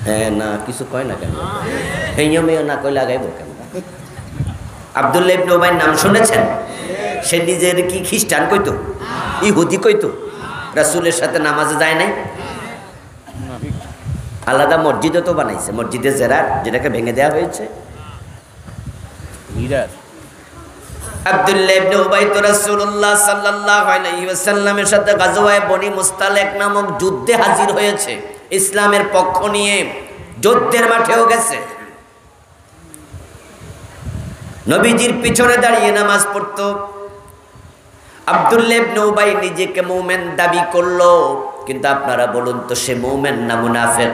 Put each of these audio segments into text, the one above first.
হ্যাঁ না কিছু কয় না কেন? হেইয়া মেয়ে না কই লাগাইব কেন? আব্দুল্লাহ ইবনে উবাইর নাম শুনেছেন? সে নিজের কি খ্রিস্টান কইতো, ইহুদি কইতো, রাসূলের সাথে নামাজে যায় নাই। আলাদা মসজিদও তো বানাইছে, মসজিদে জেরার, যেটাকে ভেঙে দেওয়া হয়েছে। আব্দুল্লাহ ইবনে উবাই তো রাসূলুল্লাহ সাল্লাল্লাহু আলাইহি ওয়াসাল্লামের সাথে গাজওয়ায়ে বনি মুস্তালিক নামক যুদ্ধে হাজির হয়েছে, ইসলামের পক্ষ নিয়ে যুদ্ধের মাঠেও গেছে। নবীজির পিছনে দাঁড়িয়ে নামাজ পড়তো। আব্দুল্লাহ ইবনে উবাই নিজেকে মুমিন দাবি করলো, কিন্তু আপনারা বলুন তো সে মুমিন না মুনাফিক?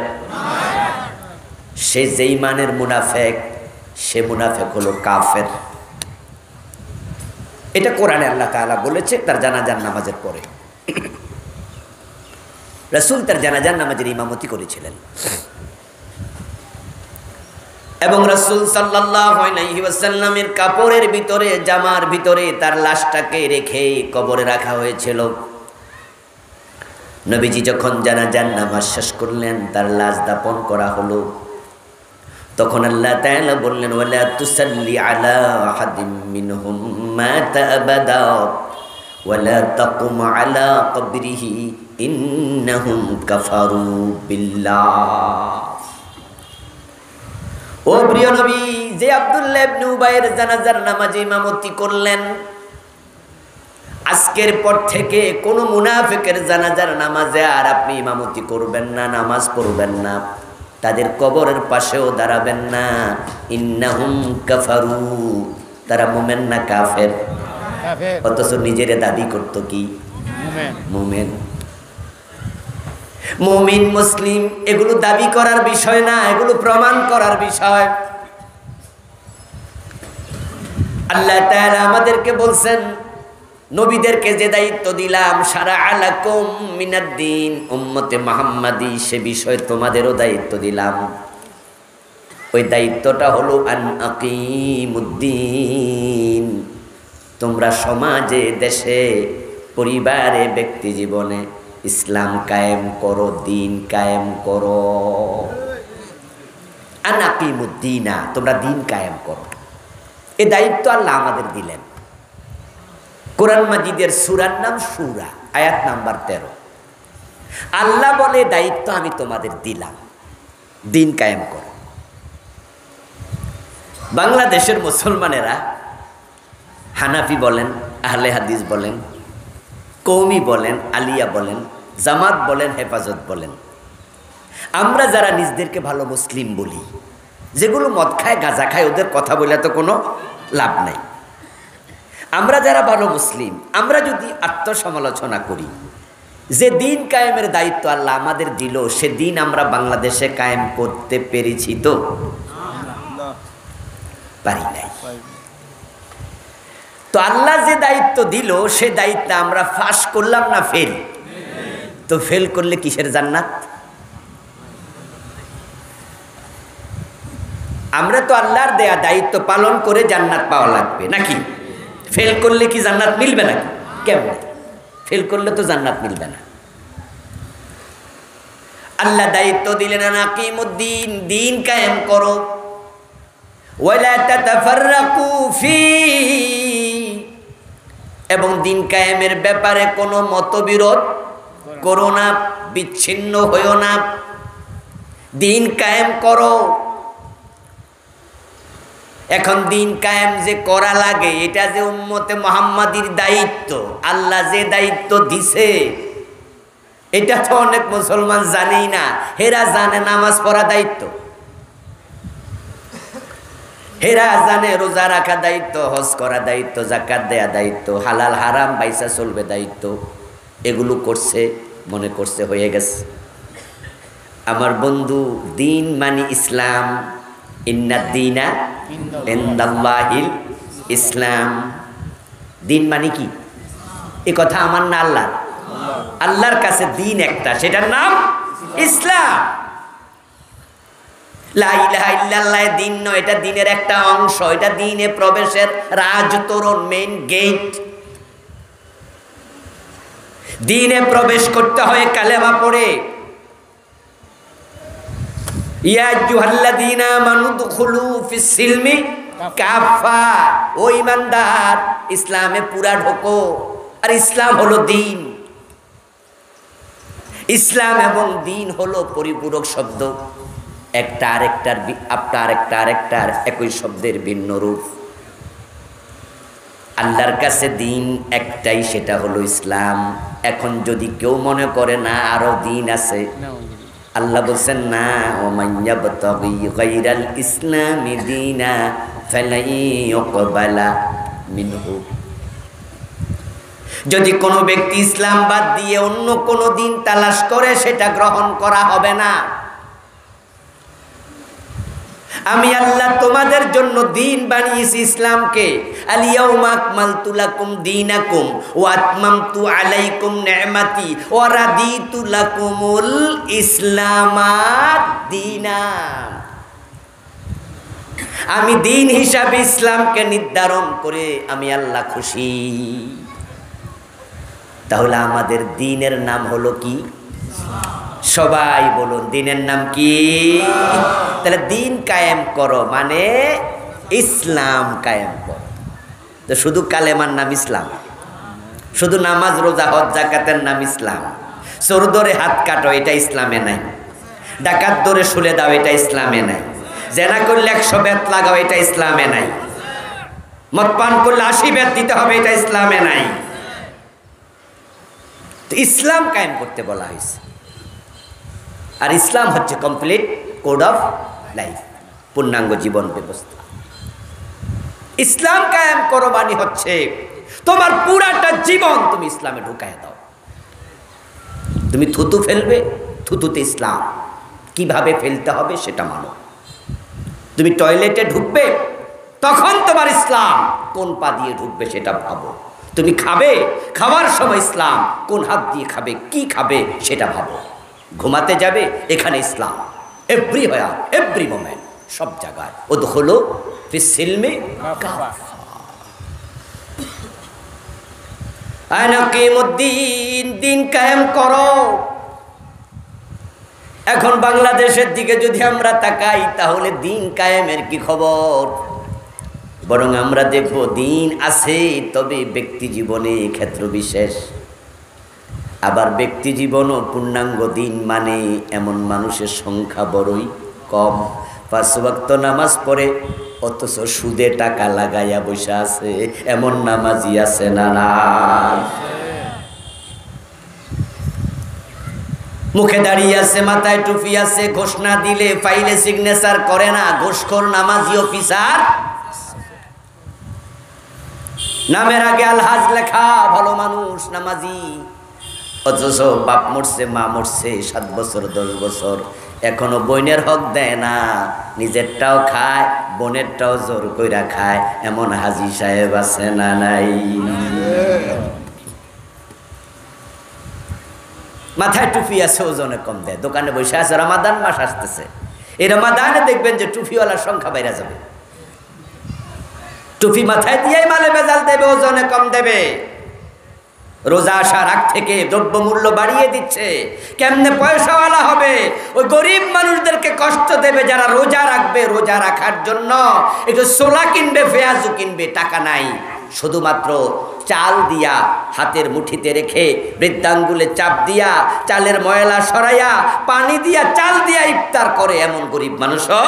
সে যেই মানের মুনাফিক, সে মুনাফিক হলো কাফের। এটা কোরআনে আল্লাহ তাআলা বলেছে তার জানাজার নামাজের পরে। রাসূল তার জানাজার নামাজের ইমামতি করেছিলেন এবং রাসূল সাল্লাল্লাহু আলাইহি ওয়াসাল্লামের কাপড়ের ভিতরে, জামার ভিতরে তার লাশটাকে রেখে কবরে রাখা হয়েছিল। নবীজি যখন জানাজার নামাজ শেষ করলেন, তার লাশ দাফন করা হলো, তখন আল্লাহ তাআলা বললেন ওয়ালা তুসাল্লি আলা আহাদিম মিনহুম মাতা আবাদা ওয়ালা তাকুম আলা কবরিহি ইন্নাহুম কাফারু বিল্লাহ। ও প্রিয় নবী, যে আব্দুল্লাহ ইবনে উবাইয়ের জানাজার নামাজে ইমামতি করলেন, আজকের পর থেকে কোন মুনাফিকের জানাজার নামাজে আর আপনি ইমামতি করবেন না, নামাজ পড়বেন না, তাদের কবরের পাশেও দাঁড়াবেন না। ইন্নাহুম কাফারু, তারা মুমিন না কাফের? অথচ নিজের দাবি করতো কি মুমিন। মুমিন মুসলিম এগুলো দাবি করার বিষয় না, এগুলো প্রমাণ করার বিষয়। আল্লাহ তাআলা আমাদেরকে বলছেন, নবীদেরকে যে দায়িত্ব দিলাম, সারা আলাকুম মিনাদ্দিন, উম্মতে মুহাম্মাদি, সে বিষয়ে তোমাদেরও দায়িত্ব দিলাম। ওই দায়িত্বটা হলো আন আকিমুদ্দিন, তোমরা সমাজে, দেশে, পরিবারে, ব্যক্তি জীবনে ইসলাম কায়েম করো, দিন কায়েম করো। আন আকিমুদ্দিনা, তোমরা দিন কায়েম করো। এই দায়িত্ব আল্লাহ আমাদের দিলেন। কোরআন মাজিদের সূরার নাম সূরা, আয়াত নাম্বার 13। আল্লাহ বলে দায়িত্ব আমি তোমাদের দিলাম, দিন কায়েম করো। বাংলাদেশের মুসলমানেরা হানাফি বলেন, আহলে হাদিস বলেন, কওমি বলেন, আলিয়া বলেন, জামাত বলেন, হেফাজত বলেন, আমরা যারা নিজদেরকে ভালো মুসলিম বলি, যেগুলো মদ খায় গাঁজা খায় ওদের কথা বলে তো কোনো লাভ নাই। আমরা যারা ভালো মুসলিম, আমরা যদি আত্মসমালোচনা করি, যে দিন কায়েমের দায়িত্ব আল্লাহ আমাদের দিল, সে দিন আমরা বাংলাদেশে কায়েম করতে পেরেছি তো? পারি নাই। তো আল্লাহ যে দায়িত্ব দিল, সে দায়িত্ব আমরা ফাঁস করলাম না ফেল? তো ফেল করলে কিসের জান্নাত? আমরা তো আল্লাহর দেয়া দায়িত্ব পালন করে জান্নাত পাওয়া লাগবে নাকি? ফেল করলে কি জান্নাত মিলবে নাকি? কেমন? ফেল করলে তো জান্নাত মিলবে না। আল্লাহ দায়িত্ব দিলেন আকিমুদ্দিন, দিন কায়েম করো। ওয়ালা তাতাফাররাকু ফি, এবং দিন কায়েমের ব্যাপারে কোনো মতবিরোধ করো না, বিচ্ছিন্ন হইও না, দিন কায়েম করো। এখন দিন কায়েম যে করা লাগে, এটা যে উম্মতে মুহাম্মাদির দায়িত্ব, আল্লাহ যে দায়িত্ব দিছে, এটা তো অনেক মুসলমান জানেই না। হেরা জানে নামাজ পড়া দায়িত্ব, হেরা জানে রোজা রাখা দায়িত্ব, হজ করা দায়িত্ব, যাকাত দেয়া দায়িত্ব, হালাল হারাম বাইসা চলবে দায়িত্ব। এগুলো করছে, মনে করছে হয়ে গেছে। আমার বন্ধু, দিন মানে ইসলাম। ইন্নাদ্দীনা ইনদাল্লাহিল ইসলাম। দিন মানে কি? এ কথা আমার না, আল্লাহ। আল্লাহর কাছে দিন একটা, সেটার নাম ইসলাম। লা ইলাহা ইল্লাল্লাহ দিন নয়, এটা দিনের একটা অংশ, এটা দিনে প্রবেশের রাজতোরণ, মেইন গেট। দিনে প্রবেশ করতে হয় কালেমা পড়ে, ইয়া আইয়ুহাল্লাযীনা আমানু দুখুলু ফিস সিলমি কাফা, ও ঈমানদার ইসলামে পুরা ঢোকো। আর ইসলাম হলো দ্বীন। ইসলাম এবং দ্বীন হলো পরিপূরক শব্দ, একটা আরেকটার একই শব্দের ভিন্ন রূপ। আল্লাহর কাছে দ্বীন একটাই, সেটা হলো ইসলাম। এখন যদি কেউ মনে করে না আরো দ্বীন আছে, আল্লাহ বলছেন না, ওমান ইয়াবতাগি গায়রাল ইসলামি দীনা ফালাই ইউকবালা মিনহু। যদি কোনো ব্যক্তি ইসলাম বাদ দিয়ে অন্য কোনো দিন তালাশ করে, সেটা গ্রহণ করা হবে না। আমি আল্লাহ তোমাদের জন্য দ্বীন বানিয়েছি ইসলামকে। আল ইয়াউমা আকমালতু লাকুম দীনাকুম ওয়া আতমামতু আলাইকুম নি'মাতি ওয়া রাদিতু লাকুমুল ইসলামা দীনা। আমি দ্বীন হিসাবে ইসলামকে নির্ধারণ করে আমি আল্লাহ খুশি। তাহলে আমাদের দ্বীনের নাম হলো কি? সবাই বলুন, দ্বীনের নাম কি? তাহলে দ্বীন কায়েম করো মানে ইসলাম কায়েম করো। তো শুধু কালেমার নাম ইসলাম, শুধু নামাজ রোজা হজ যাকাতের নাম ইসলাম, চোর ধরে হাত কাটো এটা ইসলামে নাই, ডাকাত ধরে শুলে দাও এটা ইসলামে নাই, জেনা করলে 100 বেত লাগাও এটা ইসলামে নাই, মদ পান করলে 80 বেত দিতে হবে এটা ইসলামে নাই। তো ইসলাম কায়েম করতে বলা হয়েছে। আর ইসলাম হচ্ছে কমপ্লিট কোড অফ লাইফ, পূর্ণাঙ্গ জীবন ব্যবস্থা। ইসলাম কায়েম করো মানে হচ্ছে তোমার পুরাটা জীবন তুমি ইসলামে ঢুকায় দাও। তুমি থুতু ফেলবে, থুতুতে ইসলাম, কিভাবে ফেলতে হবে সেটা মানো। তুমি টয়লেটে ঢুকবে, তখন তোমার ইসলাম, কোন পা দিয়ে ঢুকবে সেটা ভাবো। তুমি খাবে, খাওয়ার সময় ইসলাম, কোন হাত দিয়ে খাবে, কি খাবে সেটা ভাবো। ঘুমাতে যাবে, এখানে ইসলাম, এভরি মোমেন্ট, সব জায়গায়। উদখুলু ফিস সিলমি কাফা। আনাকিমুদ্দিন, দিন কায়েম করো। এখন বাংলাদেশের দিকে যদি আমরা তাকাই, তাহলে দিন কায়েমের কি খবর? বরং আমরা দেখব দিন আছে, তবে ব্যক্তি জীবনে ক্ষেত্র বিশেষ। আবার ব্যক্তি জীবনও পূর্ণাঙ্গ দিন মানে এমন মানুষের সংখ্যা বড়ই কম। 5 ওয়াক্ত নামাজ পড়ে অথচ সুদে টাকা লাগাইয়া বসে আছে, এমন নামাজি আছে না? না, মুখে দাঁড়িয়ে আছে, মাথায় টুপি আছে, ঘোষণা দিলে ফাইলে সিগনেচার করে না, ঘুষখোর নামাজি অফিসার। নামের আগে আলহাজ লেখা, ভালো মানুষ, নামাজি, অথচ বাপ মরছে, মা মরছে 7 বছর 10 বছর, এখনো বোনের হক দেয় না, নিজেরটাও খায়, বোনেরটাও জোর কইরা খায়, এমন হাজি সাহেব আছে না? নাই। মাথায় টুপি আছে, ওজনে কম দেয়, দোকানে বসে আছে, রমাদান মাস আসতেছে, এই রমাদানে দেখবেন যে টুপিওয়ালার সংখ্যা বাইরে যাবে। টুপি মাথায় দিয়েই মালে বেজাল দেবে, ওজনে কম দেবে। রোজা আসার আগ থেকে দ্রব্যমূল্য বাড়িয়ে দিচ্ছে, কেমনে পয়সাওয়ালা হবে? ওই গরিব মানুষদেরকে কষ্ট দেবে যারা রোজা রাখবে। রোজা রাখার জন্য একটু ছোলা কিনবে, পেঁয়াজু কিনবে, টাকা নাই, শুধুমাত্র চাল দিয়া হাতের মুঠিতে রেখে বৃদ্ধাঙ্গুলে চাপ দিয়া চালের ময়লা সরাইয়া পানি দিয়া চাল দিয়া ইফতার করে এমন গরিব মানুষও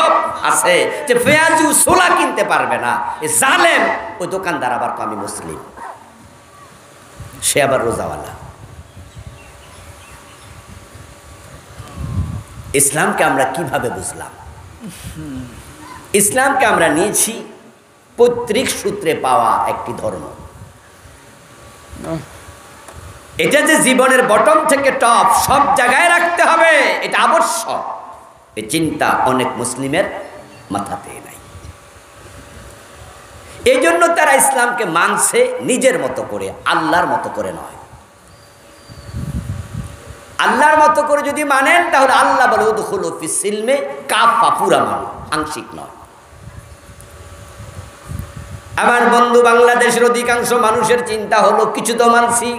আছে যে পেঁয়াজু ছোলা কিনতে পারবে না। এ জালেম ওই দোকানদার আবার আমি মুসলিম, সে আবার রোজাওয়ালা। ইসলামকে আমরা কিভাবে বুঝলাম? ইসলামকে আমরা নিয়েছি পৈতৃক সূত্রে পাওয়া একটি ধর্ম। এটা যে জীবনের বটম থেকে টপ সব জায়গায় রাখতে হবে, এটা আবশ্যক, এই চিন্তা অনেক মুসলিমের মাথাতে নাই। এই জন্য তারা ইসলামকে মানছে নিজের মতো করে, আল্লাহর মতো করে নয়। আল্লাহর মতো করে যদি মানেন তাহলে আল্লাহ বলে উদখুলু ফিস সিলমে কাফা, পুরা মান, আংশিক নয়। আমার বন্ধু, বাংলাদেশের অধিকাংশ মানুষের চিন্তা হলো কিছু তো মানছি।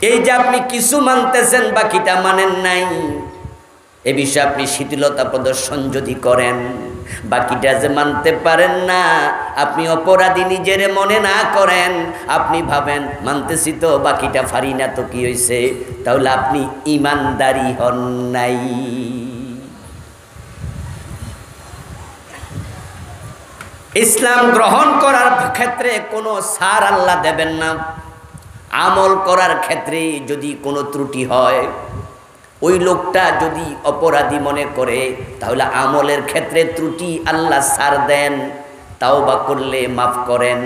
এই যে আপনি কিছু মানতেছেন, বাকিটা মানেন নাই, এ বিষয়ে আপনি শিথিলতা প্রদর্শন যদি করেন, বাকিটা যে মানতে পারেন না, আপনি অপরাধী নিজের মনে না করেন, আপনি ভাবেন মানতেছি তো বাকিটা পারি না তো কি হয়েছে, তাহলে আপনি ইমানদারি হন নাই। ইসলাম গ্রহণ করার ক্ষেত্রে কোনো ছাড় আল্লাহ দেবেন না। আমল করার ক্ষেত্রে যদি কোনো ত্রুটি হয়, ওই লোকটা যদি অপরাধী মনে করে, তাহলে আমলের ক্ষেত্রে ত্রুটি আল্লাহ ছাড় দেন, তাওবা করলে মাফ করেন।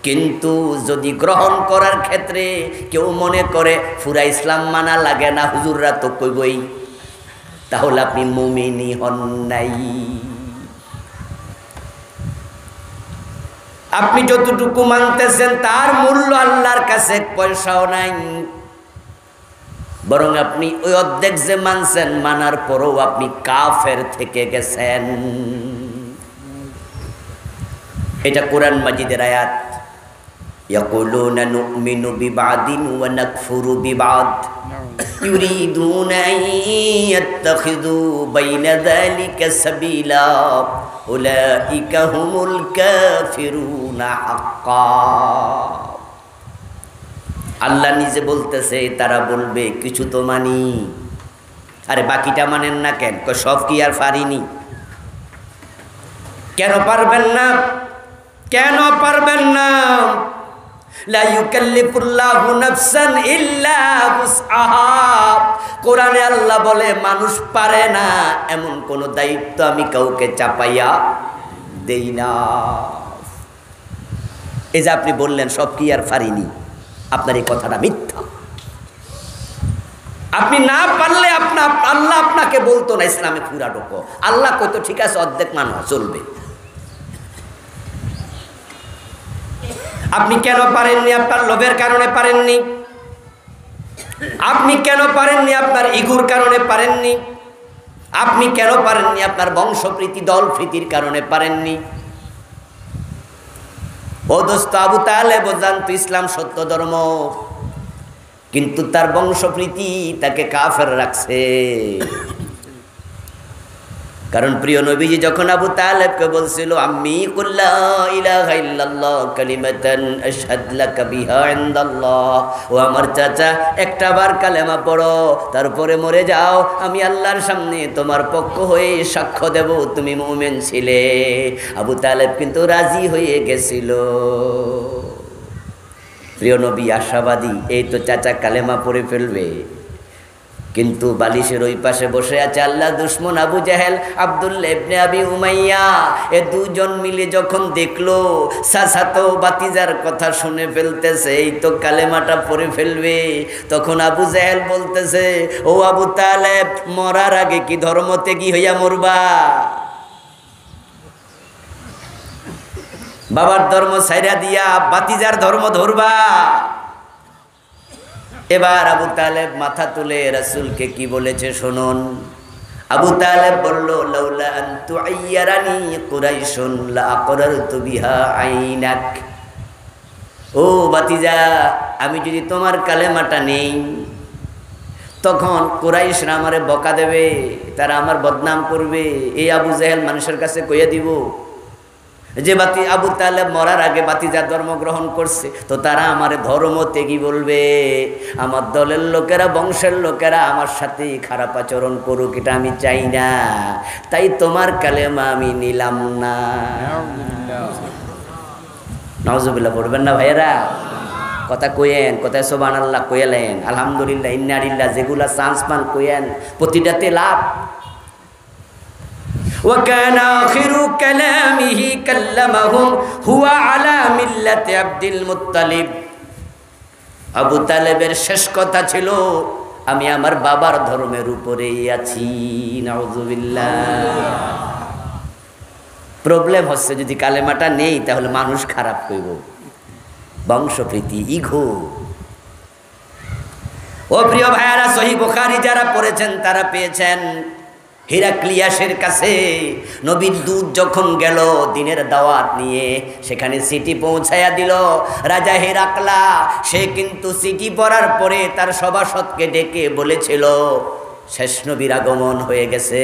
কিন্তু যদি গ্রহণ করার ক্ষেত্রে কেউ মনে করে পুরা ইসলাম মানা লাগে না, হুজুররা তো কইবই, তাহলে আপনি মুমিনই হন নাই। আপনি যতটুকু মানতেছেন তার মূল্য আল্লাহর কাছে পয়সাও নাই, বরং আপনি ওই অর্ধেক যে মানছেন, মানার পরও আপনি কাফের থেকে গেছেন। এটা কোরআন মাজিদের আয়াত। ইয়াকুলুনা নুমিনু বিবাদিন ওয়া নাকফুরু বিবাদ ইউরিদুনা আন ইয়াত্তাখিযু বাইনা যালিকা সাবিলা উলাইকা হুমুল কাফিরুনা হাক্কা। আল্লাহ নিজে বলতেছে, তারা বলবে কিছু তো মানি, আরে বাকিটা মানেন না কেন? সব কি আর পারিনি? কেন পারবেন না? কেন পারবেন না? লা ইউকাল্লিফুল্লাহু নাফসান ইল্লা উসআহা। কোরআনে আল্লাহ বলে মানুষ পারে না এমন কোন দায়িত্ব আমি কাউকে চাপাইয়া দেই না। এই যে আপনি বললেন সব কি আর পারিনি, আপনার এই কথাটা মিথ্যা। আপনি না পারলে আল্লাহ আপনাকে বলতো না ইসলামে পুরা ঢোকো। আল্লাহ কইতো ঠিক আছে অর্ধেক মানো, চলবে। আপনি কেন পারেননি? আপনার লোভের কারণে পারেননি। আপনি কেন পারেননি? আপনার ইগুর কারণে পারেননি। আপনি কেন পারেননি? আপনার বংশপ্রীতি দলপ্রীতির কারণে পারেননি। ও দোস্ত, আবু তালেব জানতো ইসলাম সত্য ধর্ম, কিন্তু তার বংশপ্রীতি তাকে কাফের রাখছে। কারণ প্রিয় নবীজি যখন আবু তালেবকে বলছিল আম্মি কুল লা ইলাহা ইল্লাল্লাহ কালিমাতান আশহাদু লাকা বিহা ইনদাল্লাহ, ও আমার চাচা একটা বার কালেমা পড়ো, তারপরে মরে যাও, আমি আল্লাহর সামনে তোমার পক্ষ হয়ে সাক্ষ্য দেব তুমি মুমিন ছিলে। আবু তালেব কিন্তু রাজি হয়ে গেছিল। প্রিয় নবী আশাবাদী, এই তো চাচা কালেমা পড়ে ফেলবে। কিন্তু বালিশের ওই পাশে বসে আছে আল্লাহ দুশমন আবু জাহেল, আব্দুল্লাহ ইবনে আবি উমাইয়া। এ দুজন মিলে যখন দেখলো চাচাতো বাতিজার কথা শুনে ফেলতেছে, এই তো কালেমাটা পড়ে ফেলবে, তখন আবু জাহেল বলতেছে, ও আবু তালেব, মরার আগে কি ধর্ম ত্যাগী হইয়া মরবা? বাবার ধর্ম ছাইরা দিয়া বাতিজার ধর্ম ধরবা? এবার আবু তালেব মাথা তুলে রাসূলকে কি বলেছে শুনুন। আবু তালেব বলল, লাউলা আন তুআইয়ারানি কুরাইশুন লা আকরারতু বিহা আইনাক। ও বাতিজা, আমি যদি তোমার কালেমাটা নেই, তখন কুরাইশরা আমারে বকা দেবে, তারা আমার বদনাম করবে। এই আবু জাহেল মানুষের কাছে কইয়া দিব যে আবু তালেব মরার আগে বাতিজার ধর্ম গ্রহণ করছে, তো তারা আমার ধর্ম ত্যাগী বলবে। আমার দলের লোকেরা, বংশের লোকেরা আমার সাথে খারাপ আচরণ করুক, এটা আমি চাই না। তাই তোমার কালেমা আমি নিলাম না। নাউজুবিল্লাহ পড়বেন না ভাইয়েরা? কথা কইয়েন, কোথায় সুবহানাল্লাহ কইলেন, আলহামদুলিল্লাহ, ইন্না লিল্লাহ, যেগুলা চান্স পান কইয়েন, প্রতিটাতে লাভ। وكان آخر كلامه كلمهم هو على ملة عبد المطلب। আবু তালেবের শেষ কথা ছিল, আমি আমার বাবার ধর্মের উপরেই আছি। নাউজুবিল্লাহ। প্রবলেম হচ্ছে যদি কালেমাটা নেই তাহলে মানুষ খারাপ কইব, বংশপ্রীতি, ইগো। ও প্রিয় ভাইয়ারা, সহিহ বুখারী যারা পড়েছেন তারা পেয়েছেন হিরাক্লিয়াসের কাছে নবীর দূত যখন গেল দিনের দাওয়াত নিয়ে, সেখানে চিঠি পৌঁছায়া দিল রাজা হিরাক্লা। সে কিন্তু চিঠি পড়ার পরে তার সভাসদকে ডেকে বলেছিল, শেষ নবীর আগমন হয়ে গেছে,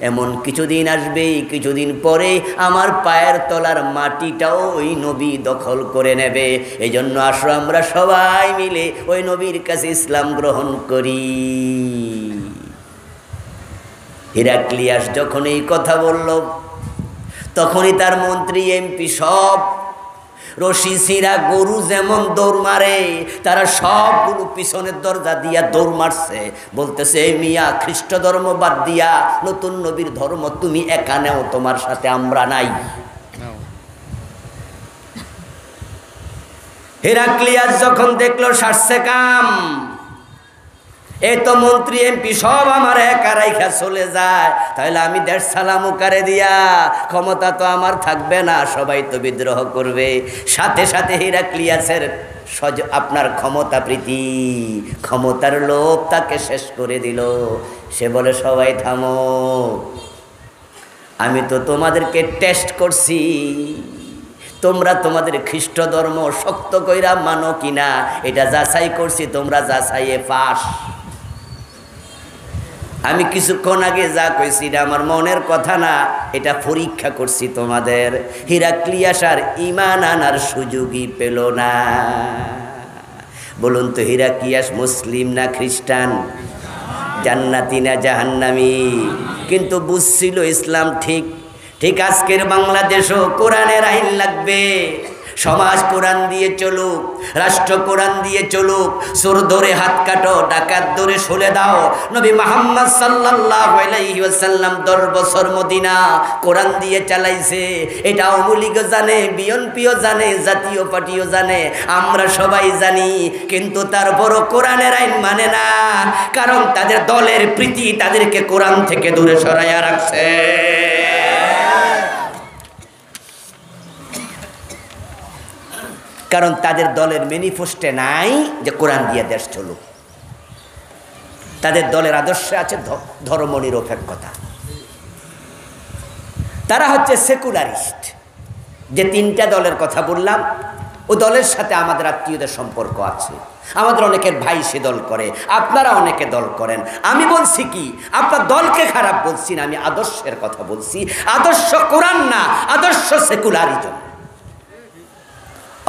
এমন কিছুদিন আসবে, কিছুদিন পরে আমার পায়ের তলার মাটিটাও ওই নবী দখল করে নেবে। এই জন্য আসো আমরা সবাই মিলে ওই নবীর কাছে ইসলাম গ্রহণ করি। হিরাক্লিয়াস যখন এই কথা বলল, তখনই তার মন্ত্রী এমপি সব রশি ছিঁড়া গরু যেমন দৌড় মারে, তারা সবগুলো পিছনের দরজা দিয়া দৌড় মারছে, বলতেছে এই মিয়া, খ্রিস্ট ধর্ম বাদ দিয়া নতুন নবীর ধর্ম তুমি একা নেও, তোমার সাথে আমরা নাই। হিরাক্লিয়াস যখন দেখলো সারছে কাম, এই তো মন্ত্রী এমপি সব আমার একা রাইখা চলে যায়, তাহলে আমি দেশ সালাম কারে দিয়া, ক্ষমতা তো আমার থাকবে না, সবাই তো বিদ্রোহ করবে। সাথে সাথে হিরাক্লিয়াসের আপনার ক্ষমতা প্রীতি, ক্ষমতার লোভ তাকে শেষ করে দিল। সে বলে সবাই থামো, আমি তো তোমাদেরকে টেস্ট করছি, তোমরা তোমাদের খ্রিস্ট ধর্ম শক্ত কইরা মানো কিনা এটা যাচাই করছি, তোমরা যাচাইয়ে পাস। আমি কিছুক্ষণ আগে যা কইছি এটা আমার মনের কথা না, এটা পরীক্ষা করছি তোমাদের। হিরাক্লিয়াস আর ঈমান আনার সুযোগই পেল না। বলুন তো, হিরাক্লিয়াস মুসলিম না খ্রিস্টান? জান্নাতি না জাহান্নামী? কিন্তু বুঝছিল ইসলাম ঠিক। ঠিক আজকের বাংলাদেশও কোরআনের আইন লাগবে, সমাজ কোরআন দিয়ে চলুক, রাষ্ট্র কোরআন দিয়ে চলুক। চোর ধরে হাত কাটো, ডাকাত ধরে সলে দাও। নবী মুহাম্মদ সাল্লাল্লাহু আলাইহি ওয়াসাল্লাম 10 বছর মদিনা কোরআন দিয়ে চালাইছে। এটা আওয়ামী লীগও জানে, বিএনপিও জানে, জাতীয় পার্টিও জানে, আমরা সবাই জানি। কিন্তু তারপরও কোরআনের আইন মানে না, কারণ তাদের দলের প্রীতি তাদেরকে কোরআন থেকে দূরে সরাইয়া রাখছে। কারণ তাদের দলের ম্যানিফেস্টো নাই যে কোরআন দিয়ে দেশ চলুক। তাদের দলের আদর্শে আছে ধর্মনিরপেক্ষতা। তারা হচ্ছে সেকুলারিস্ট। যে 3টা দলের কথা বললাম, ও দলের সাথে আমাদের আত্মীয়দের সম্পর্ক আছে। আমাদের অনেকের ভাই সে দল করে, আপনারা অনেকে দল করেন। আমি বলছি কি, আপনার দলকে খারাপ বলছি না, আমি আদর্শের কথা বলছি। আদর্শ কোরআন না, আদর্শ সেকুলারিজম।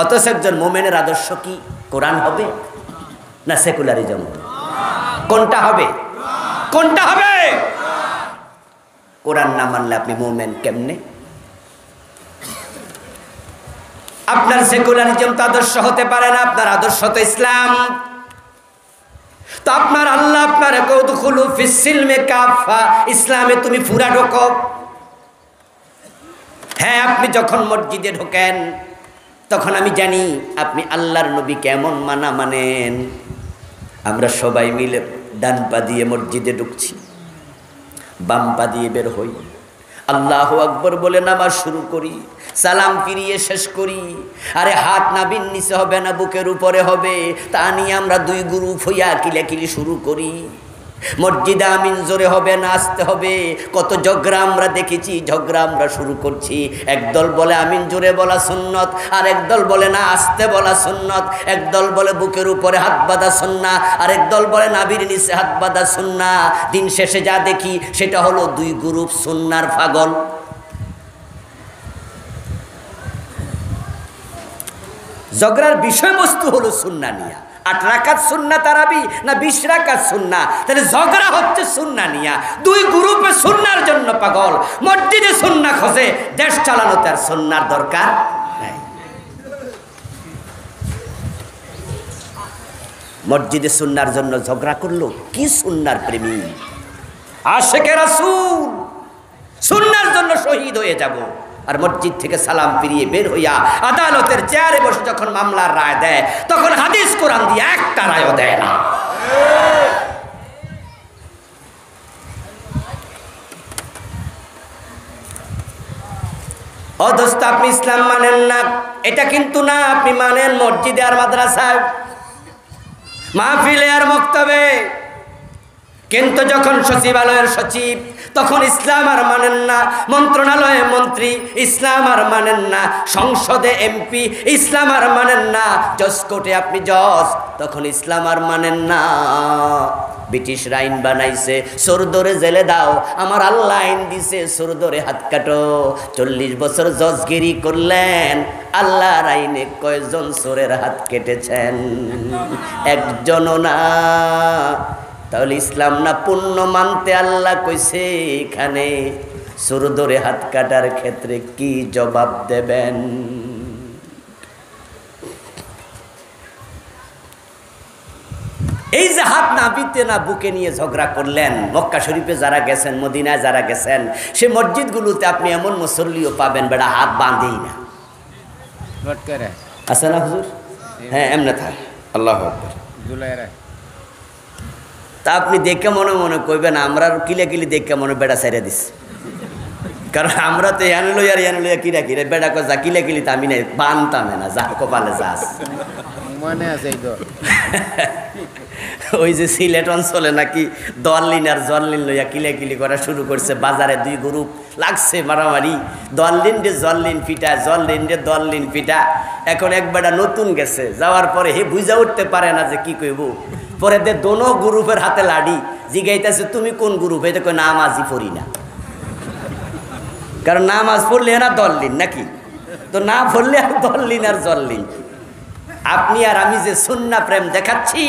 অথচ একজন মোমেনের আদর্শ কি কোরআন হবে না সেকুলারিজম? কোনটা হবে? কোনটা হবে? কোরআন না মানলে আপনি মোমেন কেমনে? আপনার সেকুলারিজম তো আদর্শ হতে পারে না, আপনার আদর্শ তো ইসলাম। তো আপনার আল্লাহ আপনার কৌদুখুলু ফিস সিলমে কাফা, ইসলামে তুমি পুরা ঢোকো। হ্যাঁ, আপনি যখন মসজিদে ঢোকেন তখন আমি জানি আপনি আল্লাহর নবী কেমন মানেন। আমরা সবাই মিলে ডান পা দিয়ে মসজিদে ঢুকছি, বাম পা দিয়ে বের হই, আল্লাহু আকবার বলে নামাজ শুরু করি, সালাম ফিরিয়ে শেষ করি। আরে হাত নাভির নিচে হবে না, বুকের উপরে হবে, তা নিয়ে আমরা 2 গ্রুপ হইয়া কিলাকিলি শুরু করি। মসজিদে আমিন জোরে হবে না আস্তে হবে। কত ঝগড়া আমরা দেখেছি, ঝগড়া আমরা শুরু করছি। একদল বলে আমিন জোরে বলা সুন্নত, আর একদল বলে না আস্তে বলা সুন্নত। একদল বলে বুকের উপরে হাত বাঁধা সুন্নাহ, আর একদল বলে নাভির নিচে হাত বাঁধা সুন্নাহ। দিন শেষে যা দেখি সেটা হলো 2 গ্রুপ সুন্নার পাগল। ঝগড়ার বিষয়বস্তু হলো সুন্নাহ নিয়া। 8 রাকাত সুন্নাহ তারাবি না 20 রাকাত সুন্নাহ, তাহলে ঝগড়া হচ্ছে সুন্নাহ নিয়া। 2 গ্রুপে সুন্নাহর জন্য পাগল। মসজিদে সুন্নাহ খোঁজে, দেশ চালানো তার সুন্নাহর দরকার নাই। মসজিদে সুন্নাহর জন্য ঝগড়া করলো, কি সুন্নাহর প্রেমী, আশিকে রাসূল, সুন্নাহর জন্য শহীদ হয়ে যাব। আর মসজিদ থেকে সালাম ফিরিয়ে বের হইয়া আদালতের চেয়ারে বসে যখন মামলার রায় দেয়, তখন হাদিস কোরআন দিয়ে একটা রায়ও দেয় না। অদস্ত আপনি ইসলাম মানেন না এটা কিন্তু না, আপনি মানেন মসজিদে আর মাদ্রাসায়, মাহফিলে আর মক্তবে, কিন্তু যখন সচিবালয়ের সচিব, তখন ইসলাম আর মানেন না, মন্ত্রণালয়ে মন্ত্রী ইসলাম আর মানেন না, সংসদে এমপি ইসলাম আর মানেন না, জজ কোর্টে আপনি জজ, তখন ইসলাম আর মানেন না। ব্রিটিশরা আইন বানাইছে চোর ধরে জেলে দাও, আমার আল্লাহ আইন দিছে চোর ধরে হাত কাটো। 40 বছর জজগিরি করলেন, আল্লাহর আইনে কয়জন চোরের হাত কেটেছেন? একজনও না। তাহলে ইসলাম না পূর্ণ মানতে আল্লাহ কইছে এখানে চোর ধরে হাত কাটার ক্ষেত্রে কি জবাব দেবেন? এই যে হাত না বিতে না বুকে নিয়ে ঝগড়া করলেন, মক্কা শরীফে যারা গেছেন, মদিনায় যারা গেছেন, সে মসজিদগুলোতে আপনি এমন মুসল্লিও পাবেন বেড়া হাত বাঁধেই না। আছে না হুজুর? হ্যাঁ, এমনি থাক। আল্লাহু আকবার। তা আপনি দেখে মনে মনে কইবেন আমরা কিলে কিলি দেখে মনে বেড়া ছেড়ে দিস, কারণ আমরা তো এনে লইয়া কিরা কিরে বেড়া যা কিলে কিলি তা আমি নাই বানতামে না, যা কপালে যাস মনে আছে। ওই যে সিলেট অঞ্চলে নাকি দোয়াল্লিন আর জল্লিন লইয়া কিলাকিলি করা শুরু করছে, বাজারে 2 গ্রুপ লাগছে মারামারি, দোয়াল্লিন রে জল্লিন পিটা, জল্লিন রে দোয়াল্লিন পিটা। এখন একবারটা নতুন গেছে, যাওয়ার পরে হে বুঝা উঠতে পারে না যে কি কইব, পরে দে দোনো গ্রুপের হাতে লাড়ি, জিগাইতেছে তুমি কোন গ্রুপ? এটা কই নামাজই পড়ি না, কারণ নামাজ পড়লে না দোয়াল্লিন নাকি, তো না পড়লে আর দোয়াল্লিন আর জল্লিন। আপনি আর আমি যে সুন্নাহ প্রেম দেখাচ্ছি,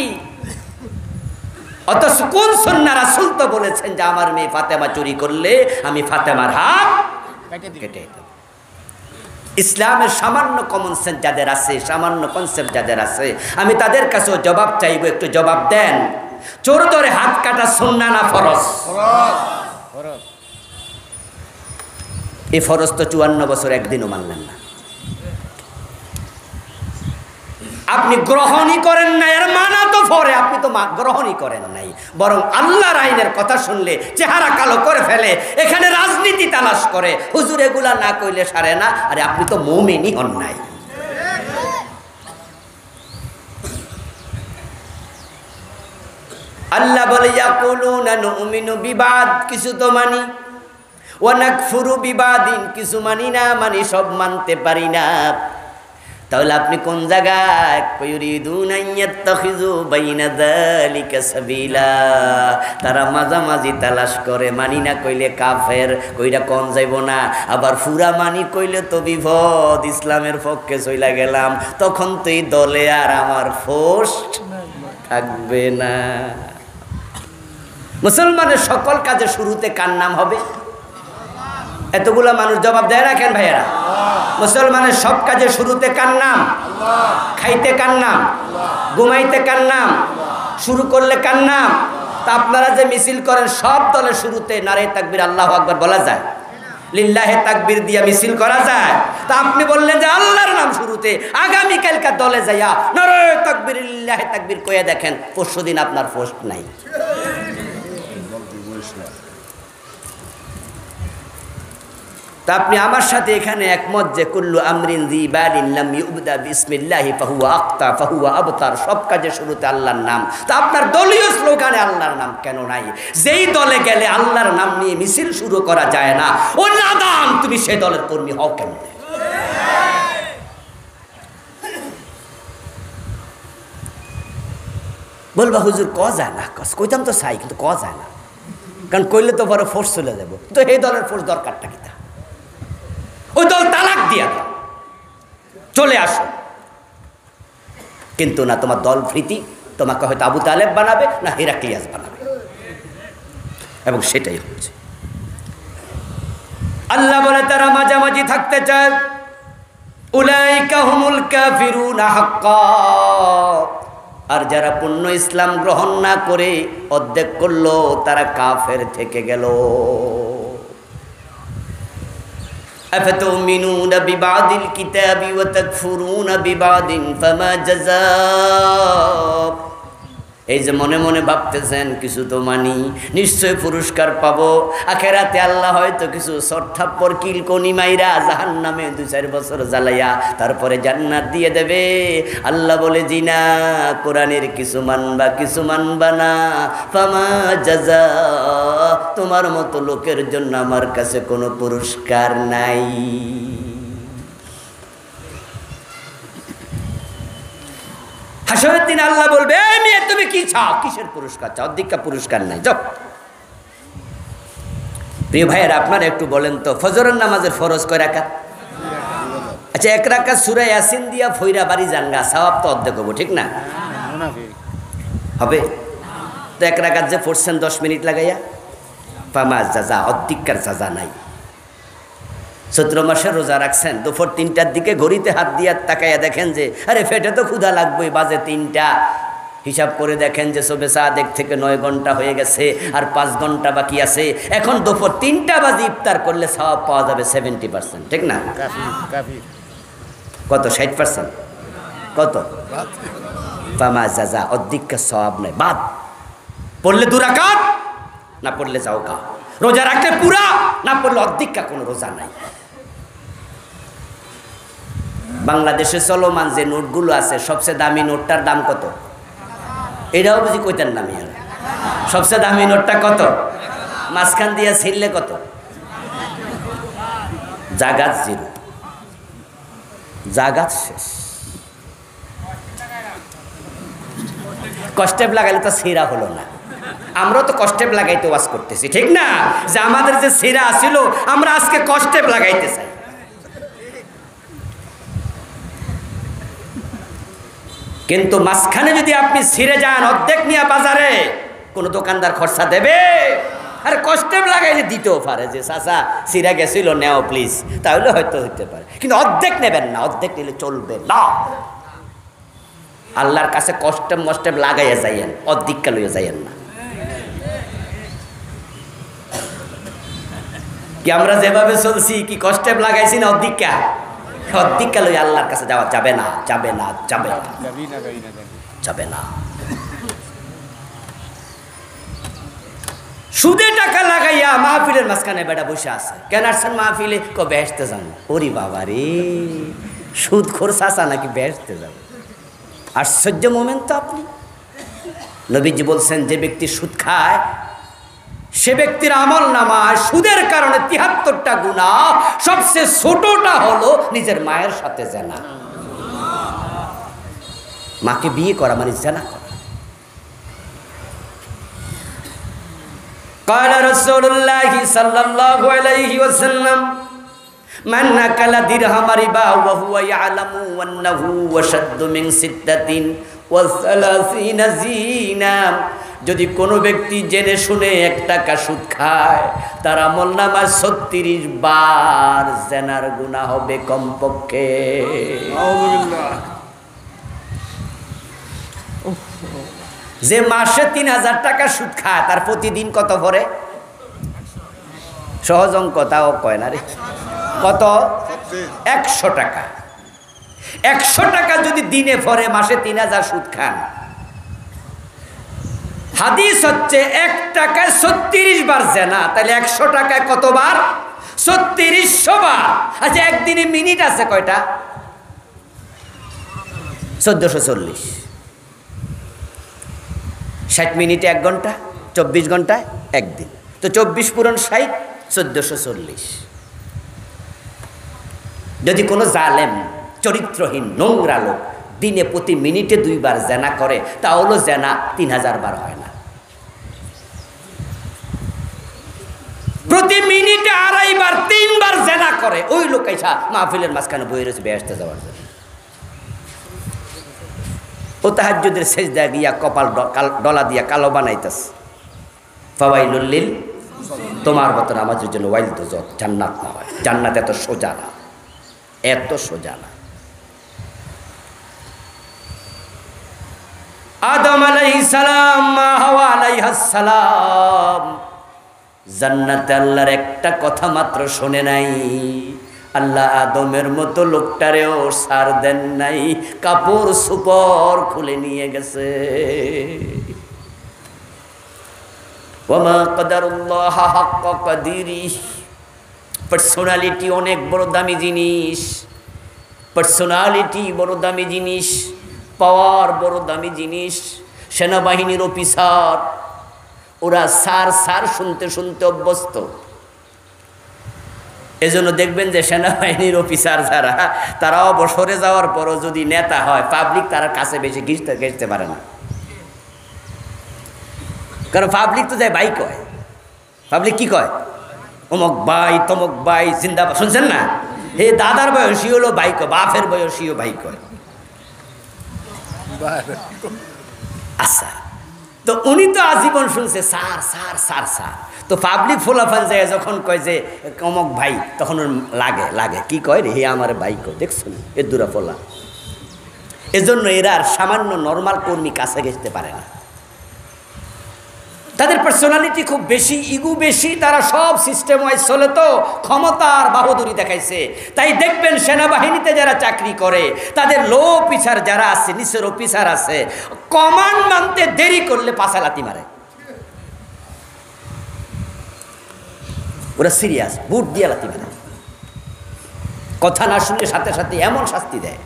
অথচ কোন সুন্নাহ রাসূল তো বলেছেন যে আমার মেয়ে ফাতেমা চুরি করলে আমি ফাতেমার হাত কেটে দেব। ইসলামের সামান্য কমন সেন্স যাদের আছে, সামান্য কনসেপ্ট যাদের আছে, আমি তাদের কাছেও জবাব চাইবো, একটু জবাব দেন। চোর ধরে হাত কাটা সুন্নাহ না ফরজ? এই ফরজ তো 54 বছর একদিনও মানলেন না। আপনি গ্রহণই করেন নাই, এর মানা তো পরে, আপনি তো গ্রহণই করেন নাই, বরং আল্লাহর আইনের কথা শুনলে চেহারা কালো করে ফেলে, এখানে রাজনীতি তালাশ করে, হুজুর এগুলা না কইলে সারে না। আরে আপনি তো মুমিনই হন নাই। আল্লাহ বলে ইয়াকুলুনা নুমিনু বিবাদ, কিছু তো মানি, ওয়া নাকফুরু বিবাদিন, কিছু মানি না, মানি সব মানতে পারি না। তাহলে আপনি কোন জায়গায়? ইউরিদুনা ইয়াত্তাখিযু বাইনা যালিকা সাবিলা, তারা মাঝামাঝি তালাশ করে, মানি না কইলে কাফের, কইরা কোন যাইব না, আবার ফুরা মানি কইলে তো বিপদ, ইসলামের পক্ষে চইলা গেলাম, তখন তো এই দলে আর আমার পোস্ট থাকবে না। মুসলমানের সকল কাজে শুরুতে কার নাম হবে? এতগুলা মানুষ জবাব দেয় না কেন ভাইয়েরা? মুসলমানের সব কাজে শুরুতে কার নাম? খাইতে কার নাম? ঘুমাইতে কার নাম? শুরু করলে কার নাম? তা আপনারা যে মিছিল করেন, সব দলের শুরুতে নারে তাকবীর আল্লাহু আকবার বলা যায়, লিল্লাহে তাকবীর দিয়া মিছিল করা যায়। তা আপনি বললেন যে আল্লাহর নাম শুরুতে, আগামীকালকার দলে যাইয়া নারে তাকবীর লিল্লাহে তাকবীর কইয়া দেখেন, পরশুদিন আপনার পোস্ট নাই। তা আপনি আমার সাথে এখানে একমত যে কুল্লু আমরিন যী বালিন লাম ইউবদা বিসমিল্লাহি ফাহুয়া আক্তা ফাহুয়া আবতার, সব কাজে শুরুতে আল্লাহর নাম। তা আপনার দলীয় স্লোগানে আল্লাহর নাম কেন নাই? যেই দলে গেলে আল্লাহর নাম নিয়ে মিছিল শুরু করা যায় না, ও নাদান, তুমি সেই দলের কর্মী হও কেন? বলবা হুজুর ক যায় না, কইতাম তো চাই, কিন্তু ক যায় না, কারণ কইলে তো বড় ফোর্স চলে যাব। তো এই দলের ফোর্স দরকারটা কি? ওই দল তালাক দিয়া দাও, চলে আসো। কিন্তু না, তোমার দল প্রীতি তোমাকে হয়তো আবু তালেব বানাবে, না হেরাক্লিয়াস বানাবে, এবং সেটাই হচ্ছে। আল্লাহ বলে তারা মাঝামাঝি থাকতে চায়, উলাইকা হুমুল কাফিরুনা হাক্কা। আর যারা পূর্ণ ইসলাম গ্রহণ না করে অর্ধেক করলো, তারা কাফের থেকে গেল। আফাতুমিনুনা বিবাদিল কিতাবি ওয়া তাকফুরুনা বিবাদিন ফামা জাযাউ এই যে মনে মনে ভাবতেছেন কিছু তো মানি, নিশ্চয় পুরস্কার পাবো, আখেরাতে আল্লাহ হয়তো কিছু সরথাপ্পর কিলকনি মাইরা জাহান্নামে 2-4 বছর জ্বালাইয়া তারপরে জান্নাত দিয়ে দেবে। আল্লাহ বলে জি না, কোরআনের কিছু মানবা কিছু মানবা না, ফামা জাযা, তোমার মতো লোকের জন্য আমার কাছে কোনো পুরস্কার নাই। হাসরের দিন আল্লাহ বলবে, এই মেয়ে তুমি কি চাও, কিসের পুরস্কার চাও? অধিকা পুরস্কার নাই, যাও। প্রিয় ভাইয়েরা, আপনারা একটু বলেন তো, ফজরের নামাজের ফরজ কয় রাকাত? আচ্ছা, 1 রাকাত সূরা ইয়াসিন দিয়া ফইরা বাড়ি জানগা, সওয়াব তো অর্ধেক হবো, ঠিক না? হবে তো 1 রাকাত যে পড়ছেন 10 মিনিট লাগাইয়া, ফামা জাযা, অধিকার জাযা নাই। চৈত্র মাসে রোজা রাখছেন, দুপুর 3টার দিকে ঘড়িতে হাত দিয়ে তাকাইয়া দেখেন যে আরে পেটে তো ক্ষুধা লাগবেই, বাজে 3টা। হিসাব করে দেখেন যে সবে সাদেক থেকে 9 ঘন্টা হয়ে গেছে, আর 5 ঘন্টা বাকি আছে। এখন দুপুর 3টা বাজে ইফতার করলে সওয়াব পাওয়া যাবে 70%, ঠিক না? কত? 60%? কত? ফামা জাযা, অধিকার সওয়াব নাই। বাদ পড়লে 2 রাকাত, না পড়লে যাও কা। রোজা রাখলে পুরা, না পড়লে অধিকার, কোনো রোজা নাই। বাংলাদেশে চলমান যে নোটগুলো আছে, সবচেয়ে দামি নোটটার দাম কত? এটাও বুঝি কইতেন না মিয়া। সবচেয়ে দামি নোটটা কত? মাঝখান দিয়ে ছিললে কত? জাগাত 0, জাগাত শেষ। কষ্টেপ লাগাইলে তো ছিঁড়া হলো না। আমরাও তো কষ্টেপ লাগাইতে ওয়াজ করতেছি, ঠিক না? যে আমাদের যে ছিঁড়া আসিল, আমরা আজকে কষ্টেপ লাগাইতে চাই। কিন্তু মাঝখানে যদি আপনি ছিঁড়ে যান অর্ধেক নিয়ে বাজারে, কোনো দোকানদার খরচা দেবে? আর কষ্টেপ লাগাইলে দিতেও পারে যে চাচা ছিঁড়া গেছিল, নেও প্লিজ, তাহলে হয়তো হইতে পারে। কিন্তু অর্ধেক নেবেন না, অর্ধেক নিলে চলবে না। আল্লাহর কাছে কষ্টেপ মষ্টেপ লাগাইয়া যাইয়েন, অর্ধেকটা লইয়া যাইয়েন না। কি আমরা যেভাবে চলছি, কি কষ্টেপ লাগাইছি না অর্ধেকটা? অর্ধেকটা লইয়া আল্লাহর কাছে যাওয়া যাবে না, যাবে না, যাবে না, যাবে না। সুদে টাকা লাগাইয়া মাহফিলের মাঝখানে বেটা বসে আছে। কেন আসছেন মাহফিলে? বেহেশতে যান। ওরে বাবা রে, সুদ খোর চাচা নাকি বেহেশতে যান? আশ্চর্য মোমেন্ট তো আপনি। নবীজি বলছেন, যে ব্যক্তি সুদ খায় সে ব্যক্তির আমল নামায় সুদের কারণে 73টা গুনাহ, সবচেয়ে ছোটটা হলো নিজের মায়ের সাথে জেনা। মাকে বিয়ে করা মানে জেনা করা। قال رسول الله صلى الله عليه وسلم من أكل درهم ربا وهو يعلم أنه أشد من 36 زنا। যদি কোনো ব্যক্তি জেনে শুনে 1 টাকা সুদ খায়, তার আমল নামায় 36 বার জেনার গুনাহ হবে কমপক্ষে। যে মাসে 3000 টাকা সুদ খায়, তার প্রতিদিন কত পড়ে? সহজ অঙ্ক, তাও কয় না রে। কত? 100 টাকা। 100 টাকা যদি দিনে পড়ে, মাসে 3000 সুদ খান। হাদিস হচ্ছে 1 টাকায় 36 বার জেনা, তাহলে 100 টাকায় কতবার? 3600 বার। আচ্ছা, একদিনে মিনিট আছে কয়টা? 1440। 60 মিনিটে 1 ঘন্টা, 24 ঘন্টায় 1 দিন। তো 24 পূরণ 60, 1440। যদি কোনো জালেম, চরিত্রহীন, নোংরা লোক দিনে প্রতি মিনিটে 2 বার জেনা করে, তাহলে জেনা 3000 বার হয় না। প্রতি মিনিটে 2.5 বার, 3 বার জেনা করে, ওই লোক এসা মাহফিলের মাঝখানে বই রয়েছে বেহেশতে যাওয়ার জন্য। ও তাহাজ্জুদের সেজদা গিয়া কপাল ডলা দিয়া কালো বানাইতেছে। ফাওয়াইলুল লিল, তোমার মতো নামাজের জন্য ওয়াইল তো জান্নাত না হয়। জান্নাত এত সোজা না, এত সোজা না। আদম আলাইহিস সালাম, মা হাওয়া আলাইহাস সালাম জান্নাতে আল্লাহর একটা কথা মাত্র শোনে নাই। আল্লাহ আদমের মতো লোকটারেও সার দেন নাই, কাপড় সুপর খুলে নিয়ে গেছে। ওয়ামা কাদারুল্লাহ হাক্কা কাদিরিহি। পার্সোনালিটি অনেক বড় দামি জিনিস, পার্সোনালিটি বড় দামি জিনিস, পাওয়ার বড় দামি জিনিস। সেনাবাহিনীর অফিসার ওরা সার সার শুনতে শুনতে অভ্যস্ত। এজন্য দেখবেন যে সেনাবাহিনীর অফিসার যারা, তারা অবসরে যাওয়ার পরও যদি নেতা হয়, পাবলিক তার কাছে বেশি ঘেঁচতে পারে না। কারণ পাবলিক তো যায় ভাই কয়, পাবলিক কি কয়, অমুক ভাই তমুক ভাই জিন্দাবাদ, শুনছেন না? হে দাদার বয়সী হলো ভাই কয়, বাপের বয়সীও ভাই কয়। আচ্ছা, তো উনি তো আজীবন শুনছে স্যার স্যার স্যার স্যার। তো পাবলিক ফোলাফান যায় যখন কয় যে অমুক ভাই, তখন ওর লাগে লাগে কি কয় রে, হে আমার ভাই কয়, দেখছো এ দূরা ফোলা। এজন্য এরা আর সামান্য নর্মাল কর্মী কাছে ঘেঁচতে পারে না। তাদের পার্সোনালিটি খুব বেশি, ইগো বেশি, তারা সব সিস্টেম ওয়াইজ চলে, তো ক্ষমতার বাহাদুরি দেখাইছে। তাই দেখবেন সেনাবাহিনীতে যারা চাকরি করে, তাদের লো অফিসার যারা আছে, নিচের অফিসার আছে, কমান্ড মানতে দেরি করলে পাছা লাথি মারে। ওরা সিরিয়াস, বুট দিয়ে লাথি মারে, কথা না শুনলে সাথে সাথে এমন শাস্তি দেয়।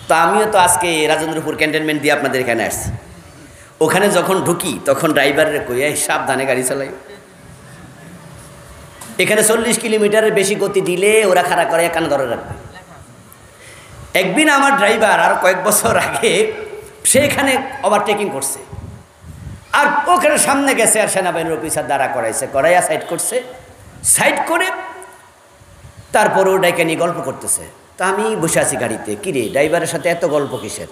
তো আমিও তো আজকে রাজেন্দ্রপুর ক্যান্টনমেন্ট দিয়ে আপনাদের এখানে আসছি। ওখানে যখন ঢুকি তখন ড্রাইভারের কই, এই সাবধানে গাড়ি চালাই। এখানে 40 কিলোমিটারের বেশি গতি দিলে ওরা খাড়া করে কানে ধরে রাখবে। একদিন আমার ড্রাইভার আর কয়েক বছর আগে সেখানে ওভারটেকিং করছে, আর ওখানে সামনে গেছে, আর সেনাবাহিনীর অফিসার দাঁড়া করাইছে, করাইয়া সাইড করছে। সাইড করে তারপরে ও ডাইকে নিয়ে গল্প করতেছে। তা আমি বসে আছি গাড়িতে, কিরে ড্রাইভারের সাথে এত গল্প কিসের?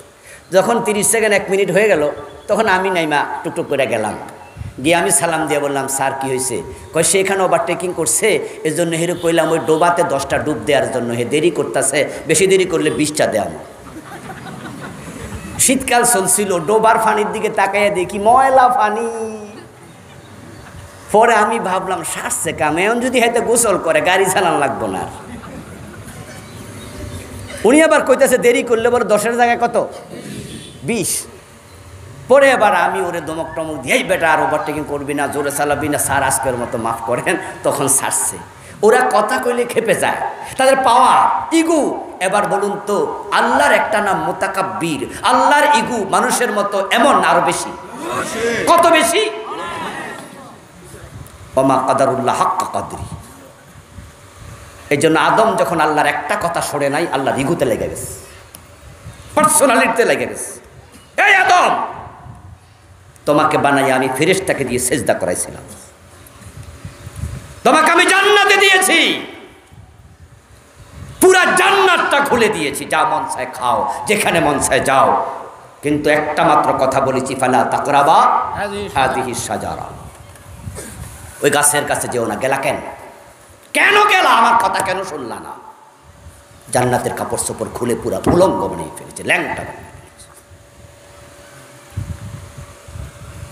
যখন 30 সেকেন্ড 1 মিনিট হয়ে গেল, তখন আমি নাইমা টুকটুক করে গেলাম, গিয়ে আমি সালাম দিয়ে বললাম, স্যার কি হয়েছে? কয় সে এখানে ওভারটেকিং করছে, এর জন্য হেরো কইলাম ওই ডোবাতে 10টা ডুব দেওয়ার জন্য, হে দেরি করতেছে, বেশি দেরি করলে 20টা দেয়। শীতকাল চলছিল, ডোবার পানির দিকে তাকাইয়া দেখি ময়লা পানি। পরে আমি ভাবলাম সারছে কাম, এখন যদি হয়তো গোসল করে গাড়ি চালান লাগবো না। উনি আবার কইতেছে দেরি করলে বলে 10-এর জায়গায় কত, 20। পরে আবার আমি ওরে দমক টমক দিয়ে, বেটা আর ওভারটেকিং করবি না, জোরে চালাবি না, স্যার আজকের মতো মাফ করেন। তখন ছাড়ছে। ওরা কথা কইলে খেপে যায়, তাদের পাওয়ার ইগু। এবার বলুন তো, আল্লাহর একটা নাম মুতাকাব্বির, আল্লাহর ইগু মানুষের মতো এমন আরো বেশি। কত বেশি? ওমা কাদারুল্লাহ হাক্কা কাদরি। এই জন্য আদম যখন আল্লাহর একটা কথা সরে নাই, আল্লাহর ইগুতে লেগে গেছে, পার্সোনালিটিতে লেগে গেছে। এই আদম, তোমাকে বানাই আমি ফেরেশতাকে দিয়ে সেজদা করাইছিলাম, তোমাকে আমি জান্নাতে দিয়েছি, পুরা জান্নাতটা খুলে দিয়েছি, যা মন চায় খাও, যেখানে মন চায় যাও, কিন্তু একটা মাত্র কথা বলেছি, ফালা তাকরাবা হাযিহিস শাজারা, ওই গাছের কাছে যেও না। গেলা কেন? কেন গেলা? আমার কথা কেন শুনলা না? জান্নাতের কাপড় চোপড় খুলে পুরা উলঙ্গ বানিয়ে ফেলেছে, ল্যাংটা বানিয়ে ফেলেছে।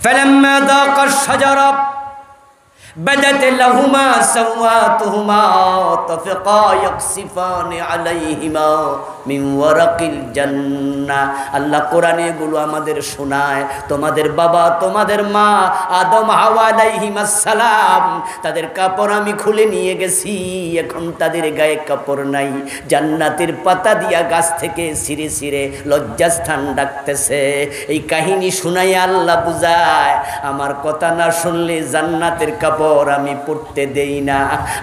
ফালাম্মা যাকা শাজারা بدت لهما سواتهما طفقا يقصفان عليهما من ورق الجنة। আল্লাহ কোরআনে এগুলো আমাদের শোনায়। তোমাদের বাবা, তোমাদের মা আদম হাওয়া আলাইহিমাস সালাম, তাদের কাপড় আমি খুলে নিয়ে গেছি, এখন তাদের গায়ে কাপড় নাই। জান্নাতের পাতা দিয়া গাছ থেকে ছিঁড়ে ছিঁড়ে লজ্জাস্থান ডাকতেছে। এই কাহিনী শুনাই আল্লাহ বুঝায়, আমার কথা না শুনলে জান্নাতের কাপড় আমি পড়তে দেই না।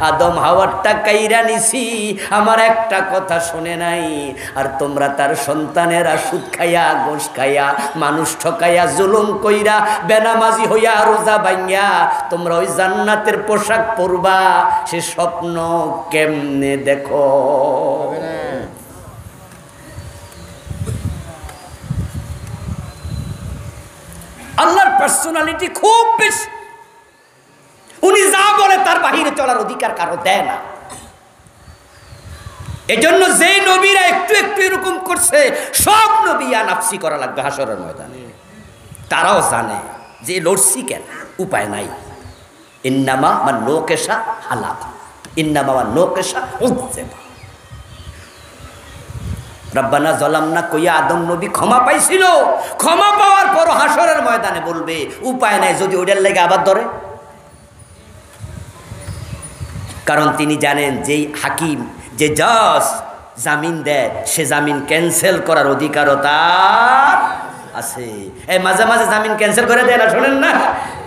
আদম হাওয়ারটা কাইরা নিছি, আমার একটা কথা শুনে নাই। আর তোমরা তার সন্তানেরা সুদ খাইয়া, গোশ খাইয়া, মানুষ ঠকাইয়া, জুলুম কইরা, বেনামাজি হইয়া, রোজা ভাঙ্গিয়া তোমরা ওই জান্নাতের পোশাক পরবা, সে স্বপ্ন কেমনে দেখো? আল্লাহর পার্সোনালিটি খুব বেশি। উনি যা বলে তার বাহিরে চলার অধিকার কারো দেয় না। এজন্য যে নবীরা একটু একটু এরকম করছে, সব নবী নাফসি করা লাগবে হাসরের ময়দানে। তারাও জানে যে লড়ছি কেন, উপায় নাই। ইন্নামা মান নোকেশা হালাক, ইন্নামা মান নোকেশা উজ্জেবা। রব্বানা যালামনা কইয়া আদম নবী ক্ষমা পাইছিল। ক্ষমা পাওয়ার পর হাসরের ময়দানে বলবে উপায় নাই যদি ওইটার লেগে আবার ধরে। কারণ তিনি জানেন যেই হাকিম, যে জজ জামিন দেয়, সে জামিন ক্যান্সেল করার অধিকারও তার আছে। এই মাঝে মাঝে জামিন ক্যান্সেল করে দেয় না, শোনেন না,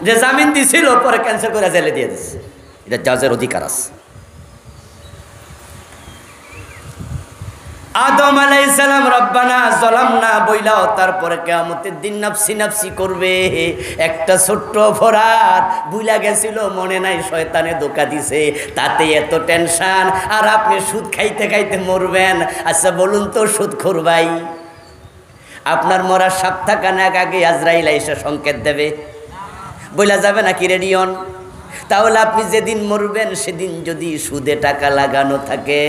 যে জামিন দিছিল পরে ক্যান্সেল করে জেলে দিয়ে দিচ্ছে, এটা জজের অধিকার আছে। আদম আলাইহিস সালাম রব্বানা যালামনা বইলাও, তারপরে কিয়ামতের দিন নাফসি নাফসি করবে। একটা ছোট্ট অপরাধ ভুলা গেছিল, মনে নাই, শয়তানে ধোঁকা দিছে, তাতে এত টেনশন। আর আপনি সুদ খাইতে খাইতে মরবেন। আচ্ছা বলুন তো সুদখোর ভাই, আপনার মরার সপ্তাহখানেক আগে আজরাইল এসে সংকেত দেবে, বইলা যাবে নাকি রেডিয়ন? তাহলে আপনি যেদিন মরবেন সেদিন যদি সুদে টাকা লাগানো থাকে,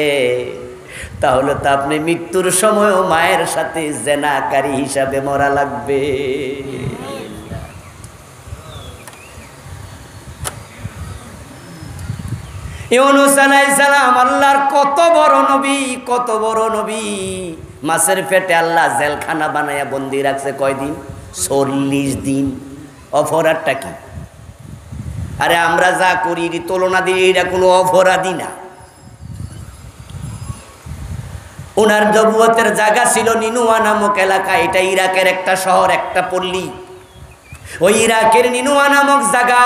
তাহলে তো আপনি মৃত্যুর সময়ও মায়ের সাথে জেনাকারী হিসাবে মরা লাগবে। ইউনূস আলাইহিস সালাম আল্লাহর কত বড় নবী, কত বড় নবী। মাছের পেটে আল্লাহ জেলখানা বানায়া বন্দি রাখছে কয়দিন? 40 দিন। অপরাধটা কি? আরে আমরা যা করি তুলনা দিয়ে এটা কোনো অপরাধী না। ওনার নবুয়তের জায়গা ছিল নিনুয়া নামক এলাকা, এটা ইরাকের একটা শহর, একটা পল্লী। ওই ইরাকের নিনুয়া নামক জায়গা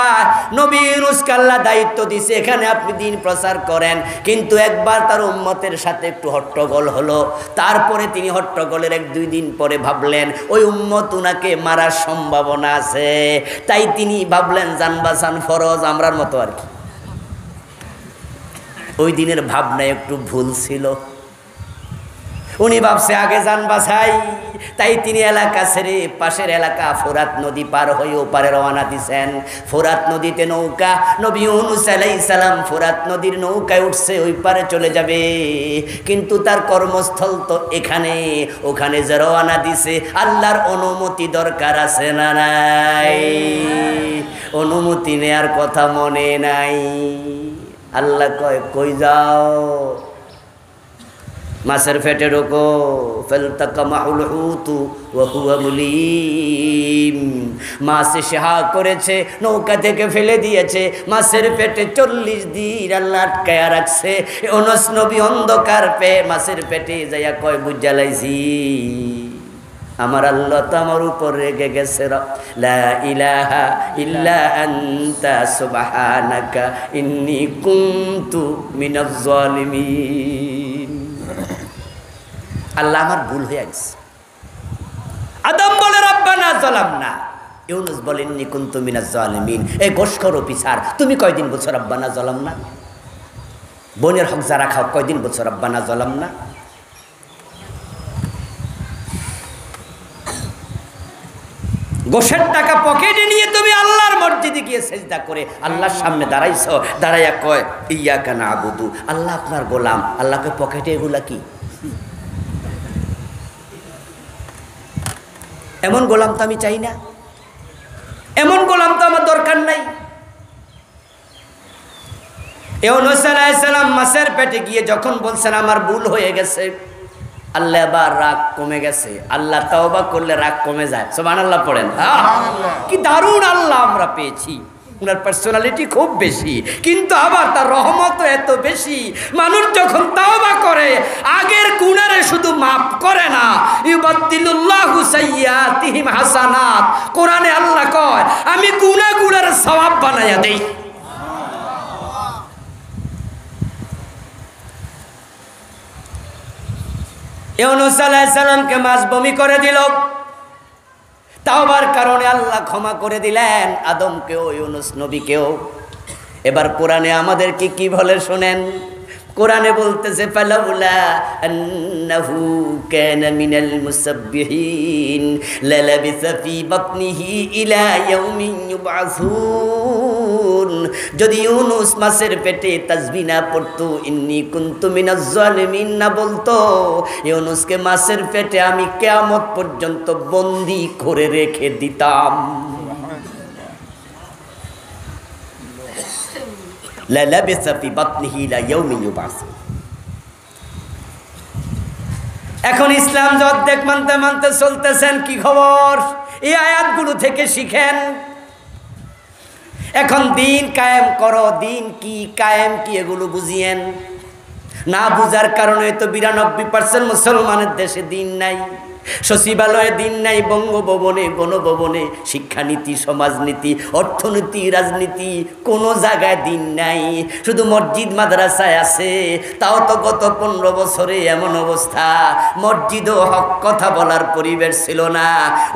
নবী ইউনূসকে আল্লাহ দায়িত্ব দিছে, এখানে আপনি দিন প্রচার করেন। কিন্তু একবার তার উম্মতের সাথে একটু হট্টগোল হলো। তারপরে তিনি হট্টগোলের 1-2 দিন পরে ভাবলেন ওই উম্মত উনাকে মারার সম্ভাবনা আছে, তাই তিনি ভাবলেন জান বাঁচান ফরজ, আমরার মতো আর কি। ওই দিনের ভাবনা একটু ভুল ছিল। উনি ভাবছে আগে জান বাঁচাই, তাই তিনি এলাকা ছেড়ে পাশের এলাকা ফোরাত নদী পার হয়ে ওপারে রওনা দিছেন। ফোরাত নদীতে নৌকা, নবী ইউনূস আলাইহিস সালাম ফোরাত নদীর নৌকায় উঠছে, ওই পারে চলে যাবে। কিন্তু তার কর্মস্থল তো এখানে, ওখানে যে রওনা দিছে আল্লাহর অনুমতি দরকার আছে না নাই? অনুমতি নেয়ার কথা মনে নাই। আল্লাহ কয় কই যাও? মাছের পেটে ঢোকো। ফালতাকামাহুল হুতু ওয়া হুয়া মুলিম। মাছ এসে করেছে, নৌকা থেকে ফেলে দিয়েছে, মাছের পেটে 40 দিন আল্লাহ আটকায়া রাখছে। ইউনূস নবী অন্ধকার পেয়ে মাছের পেটে যাইয়া কয় বুঝা লাইছি আমার আল্লাহ তো আমার উপর রেগে গেছে। লা ইলাহা ইল্লা আনতা সুবহানাকা ইন্নী কুনতু মিনাজ জালিমিন। আল্লাহ আমার ভুল হয়ে গেছে। আদম বলে রব্বানা যালামনা, ইউনূস বলেন ইন্নী কুনতু মিনাজ জালিমিন। এই গোশখোর অফিসার, তুমি কয়দিন বলছো রব্বানা যালামনা? বোনের হক যারা খাও কয়দিন বলছো রব্বানা যালামনা? গোশের টাকা পকেটে নিয়ে তুমি আল্লাহর মসজিদে গিয়ে সেজদা করে আল্লাহর সামনে দাঁড়াইছো, দাঁড়াইয়া কয় ইয়াকা নাবুদু, আল্লাহ আপনার গোলাম। আল্লাহকে পকেটে এগুলা কি? এমন গোলাম তো আমি চাই না, এমন গোলাম তো আমার দরকার নাই। ইউনূস আলাইহিস সালাম মাছের পেটে গিয়ে যখন বলছেন আমার ভুল হয়ে গেছে, আল্লাহ এবার রাগ কমে গেছে। আল্লাহ তাওবা করলে রাগ কমে যায়। সুবহানাল্লাহ পড়েন। কি দারুণ আল্লাহ আমরা পেয়েছি। উনার পার্সোনালিটি খুব বেশি, কিন্তু আবার তার রহমতও এত বেশি। মানুষ যখন তাওবা করে আগের গুনারে শুধু মাফ করে না, ইউবাদদিলুল্লাহু সাইয়্যাতিহিম হাসানাত। কোরআনে আল্লাহ কয় আমি গুনাহগুলোর সওয়াব বানায়া দেই। ইউনূস আলাইহিস সালামকে মাছ বমি করে দিল, তাওবার কারণে আল্লাহ ক্ষমা করে দিলেন আদমকেও ইউনূস নবীকেও। এবার কোরআনে আমাদেরকে কি বলে শোনেন। কোরআনে বলতেছে ফালাউলা আন্নাহু কানা মিনাল মুসাব্বিহিন লালাবিসা ফি বাতনিহি ইলা ইয়াউমিন ইউবআসুন। যদি ইউনূস মাছের পেটে তাসবিহ না পড়তো, ইন্নী কুনতু মিনাজ জালিমিন না বলতো, ইউনূসকে মাছের পেটে আমি কিয়ামত পর্যন্ত বন্দী করে রেখে দিতাম। লালাবিসা ফি বাতনিহি ইলা ইয়াউমিন ইউবআসুন। এখন ইসলাম যে অর্ধেক মানতে মানতে চলতেছেন, কি খবর? এই আয়াতগুলো থেকে শিখেন। এখন দিন কায়েম করো, দিন কি কায়েম কি এগুলো বুঝিয়েন। না বুঝার কারণে তো ৯২% মুসলমানের দেশে দিন নাই, সচিবালয়ে দিন নাই, বঙ্গভবনে গণভবনে শিক্ষানীতি সমাজনীতি অর্থনীতি রাজনীতি কোনো জায়গায় দিন নাই, শুধু মসজিদ মাদ্রাসায় আছে। তাও তো গত 15 বছরে এমন অবস্থা, মসজিদও হক কথা বলার পরিবেশ ছিল না।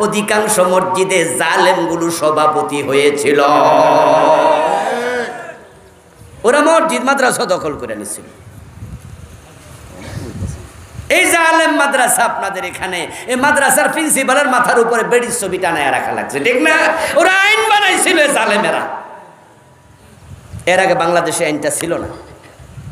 অধিকাংশ মসজিদে জালেমগুলো সভাপতি হয়েছিল, ওরা মসজিদ মাদ্রাসা দখল করে নিছিল। এই যে আলেম মাদ্রাসা আপনাদের এখানে, এই মাদ্রাসার প্রিন্সিপালের মাথার উপরে বেড়ির ছবি টানায় রাখা লাগছে, ঠিক না? ওরা আইন বানাইছিল জালেমেরা। এর আগে বাংলাদেশে আইনটা ছিল না।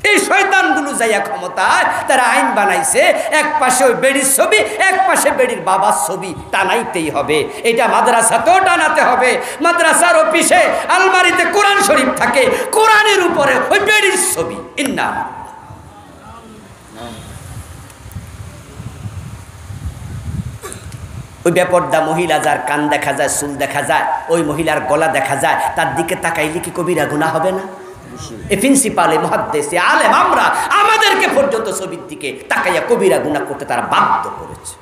এই শয়তানগুলো যাইয়া ক্ষমতায় তারা আইন বানাইছে, এক পাশে ওই বেড়ির ছবি, এক পাশে বেড়ির বাবার ছবি টানাইতেই হবে। এটা মাদ্রাসাতেও টানাতে হবে। মাদ্রাসার অফিসে আলমারিতে কোরআন শরীফ থাকে, কোরআনের উপরে ওই বেড়ির ছবি। ইন্না ওই বেপর্দা মহিলা যার কান দেখা যায়, চুল দেখা যায়, ওই মহিলার গলা দেখা যায়, তার দিকে তাকাইলে কি কবিরা গুনাহ হবে না? এ প্রিন্সিপাল, মুহাদ্দিস, আলেম আমরা, আমাদেরকে পর্যন্ত ছবির দিকে তাকাইয়া কবিরা গুনাহ করতে তারা বাধ্য করেছে।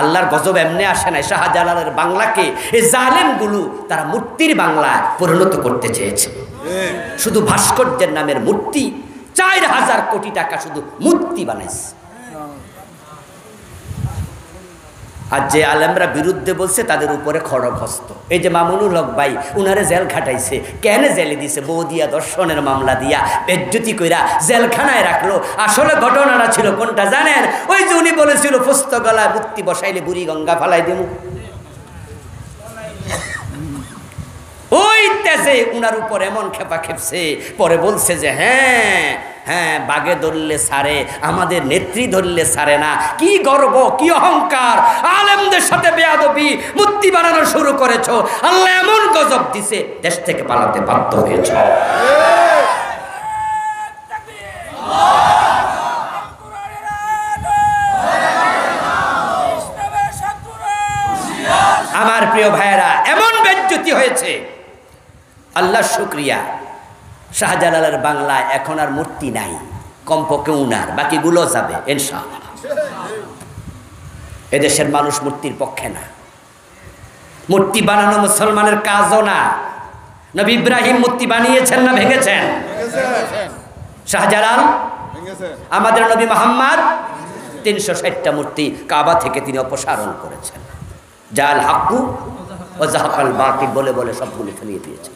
আল্লাহর গজব এমনি আসে না। শাহজালালের বাংলাকে এই জালেমগুলো তারা মূর্তির বাংলায় পরিণত করতে চেয়েছে। শুধু ভাস্কর্যের নামের মূর্তি, ৪,০০০ কোটি টাকা শুধু মূর্তি বানাইছে। আর যে আলেমরা বিরুদ্ধে বলছে তাদের উপরে খড়গ হস্ত। এই যে মামুনুল হক ভাই, উনারে জেল খাটাইছে। কেন জেলে দিছে? বৌদিয়া দর্শনের মামলা দিয়া বেজ্জতি কইরা জেলখানায় রাখলো। আসলে ঘটনাটা ছিল কোনটা জানেন? ওই যে উনি বলেছিল পুস্ত গলায় মূর্তি বসাইলে বুড়ি গঙ্গা ফালাই দেব। ওই তেজে উনার উপর এমন খেপা খেপছে, পরে বলছে যে হ্যাঁ হ্যাঁ, বাগে ধরলে সারে, আমাদের নেত্রী ধরলে সারে না। কি গর্ব, কি অহংকার! আলেমদের সাথে বেয়াদবি, মূর্তি বানানো শুরু করেছো, আল্লাহ এমন গজব দিছে, দেশ থেকে পালাতে বাধ্য হয়েছ। আমার প্রিয় ভাইয়েরা, এমন বেজ্জতি হয়েছে, আল্লাহ শুকরিয়া। শাহজালালের বাংলায় এখন আর মূর্তি নাই, কমপক্ষে উনার, বাকিগুলো যাবে ইনশাআল্লাহ। এদেশের মানুষ মূর্তির পক্ষে না। মূর্তি বানানো মুসলমানের কাজও না। নবী ইব্রাহিম মূর্তি বানিয়েছেন না ভেঙেছেন? শাহজালাল, আমাদের নবী মুহাম্মদ ৩৬০টা মূর্তি কাবা থেকে তিনি অপসারণ করেছেন। জাল হাক্কু ও জাহাকাল বাতিল বলে বলে সবগুলো ফেলিয়ে দিয়েছে।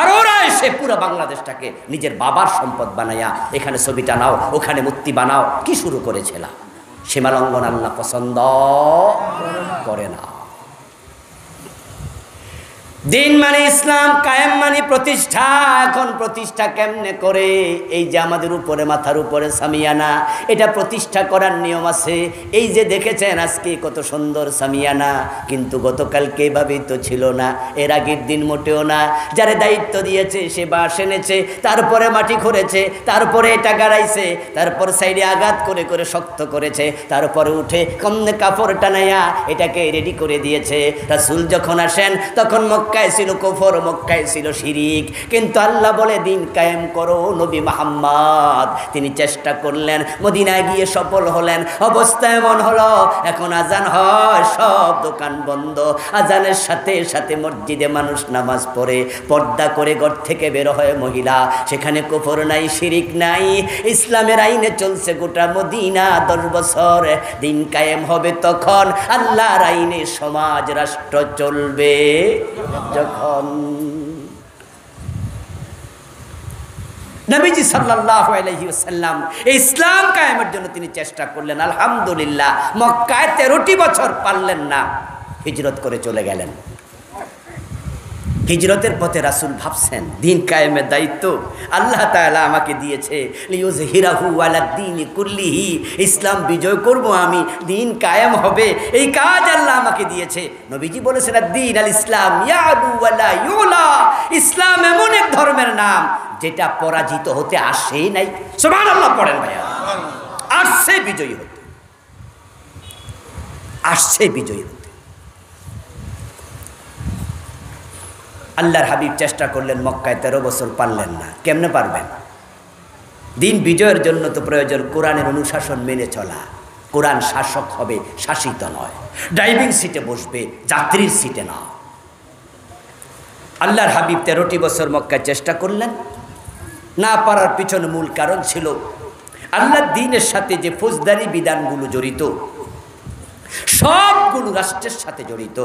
আর ওরা এসে পুরো বাংলাদেশটাকে নিজের বাবার সম্পদ বানাইয়া এখানে ছবি টানাও, ওখানে মূর্তি বানাও, কি শুরু করেছিল? সীমালঙ্ঘন আল্লাহ পছন্দ করে না। দিন মানে ইসলাম, কায়েম মানে প্রতিষ্ঠা। এখন প্রতিষ্ঠা কেমনে করে? এই যে আমাদের উপরে, মাথার উপরে সামিয়ানা, এটা প্রতিষ্ঠা করার নিয়ম আছে। এই যে দেখেছেন আজকে কত সুন্দর সামিয়ানা, কিন্তু গতকালকে এভাবেই তো ছিল না, এর আগের দিন মোটেও না। যারে দায়িত্ব দিয়েছে সে বাঁশ এনেছে, তারপরে মাটি খুঁড়েছে, তারপরে এটা গাড়াইছে, তারপর সাইডে আঘাত করে করে শক্ত করেছে, তারপরে উঠে কমনে কাপড় টানাইয়া এটাকে রেডি করে দিয়েছে। রাসূল যখন আসেন তখন মক্কায় ছিল কুফর, মক্কায় ছিল শিরিক, কিন্তু আল্লাহ বলে দিন কায়েম করো। নবী মুহাম্মদ তিনি চেষ্টা করলেন, মদিনায় গিয়ে সফল হলেন। অবস্থা এমন হলো, এখন আজান হয়, সব দোকান বন্ধ। আজানের সাথে সাথে মসজিদে মানুষ নামাজ পড়ে, পর্দা করে ঘর থেকে বের হয় মহিলা। সেখানে কুফর নাই, শিরিক নাই, ইসলামের আইনে চলছে গোটা মদিনা। 10 বছর দিন কায়েম হবে তখন, আল্লাহর আইনে সমাজ রাষ্ট্র চলবে যখন। নবীজি সাল্লাল্লাহু আলাইহি ওয়াসাল্লাম এই ইসলাম কায়েমের জন্য তিনি চেষ্টা করলেন। আলহামদুলিল্লাহ, মক্কায় 13টি বছর পারলেন না, হিজরত করে চলে গেলেন। হিজরতের পথে রাসূল ভাবছেন দিন কায়েমের দায়িত্ব আল্লাহ তাআলা আমাকে দিয়েছে, লিইয়ুযহিরাহু আলাদ-দীনি কুল্লিহি, ইসলাম বিজয় করব আমি, দিন কায়েম হবে, এই কাজ আল্লাহ আমাকে দিয়েছে। নবীজি বলেছেন আদ-দীন আল ইসলাম ইয়ালু ওয়া লা ইউলা, ইসলাম এমন এক ধর্মের নাম যেটা পরাজিত হতে আসেই নাই। সুবহানাল্লাহ পড়েন ভাইয়া। আসছে বিজয়ী হতে, আসছে বিজয়ী হতে। আল্লাহর হাবিব চেষ্টা করলেন মক্কায়, 13 বছর পারলেন না। কেমনে পারবেন? দিন বিজয়ের জন্য তো প্রয়োজন কোরআনের অনুশাসন মেনে চলা। কোরআন শাসক হবে, শাসিত নয়। ড্রাইভিং সিটে বসবে, যাত্রীর সিটে না। আল্লাহর হাবিব 13টি বছর মক্কায় চেষ্টা করলেন, না পারার পিছনে মূল কারণ ছিল আল্লাহর দ্বীনের সাথে যে ফৌজদারি বিধানগুলো জড়িত, সবগুলো রাষ্ট্রের সাথে জড়িত।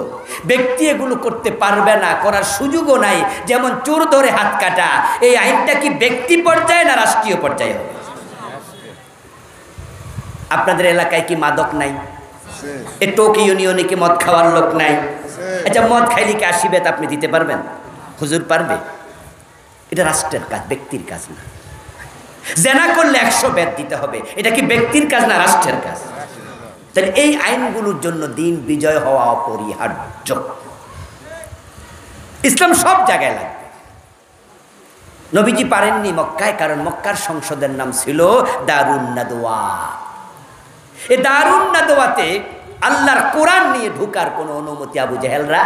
ব্যক্তি এগুলো করতে পারবে না, করার সুযোগও নাই। যেমন চোর ধরে হাত কাটা, এই আইনটা কি ব্যক্তি পর্যায়ে না রাষ্ট্রীয় পর্যায়ে হবে? আপনাদের এলাকায় কি মাদক নাই? এ টোক ইউনিয়নে কি মদ খাওয়ার লোক নাই? আচ্ছা, মদ খাইলে কি 80 বেত আপনি দিতে পারবেন? হুজুর পারবে? এটা রাষ্ট্রের কাজ, ব্যক্তির কাজ না। জেনা করলে 100 বেত দিতে হবে, এটা কি ব্যক্তির কাজ না রাষ্ট্রের কাজ? তাহলে এই আইনগুলোর জন্য দিন বিজয় হওয়া অপরিহার্য। ইসলাম সব জায়গায় লাগবে। নবীজি পারেননি মক্কায়, কারণ মক্কার সংসদের নাম ছিল দারুন নাদওয়া। এই দারুন নাদওয়াতে আল্লাহর কোরআন নিয়ে ঢোকার কোনো অনুমতি আবু জেহেলরা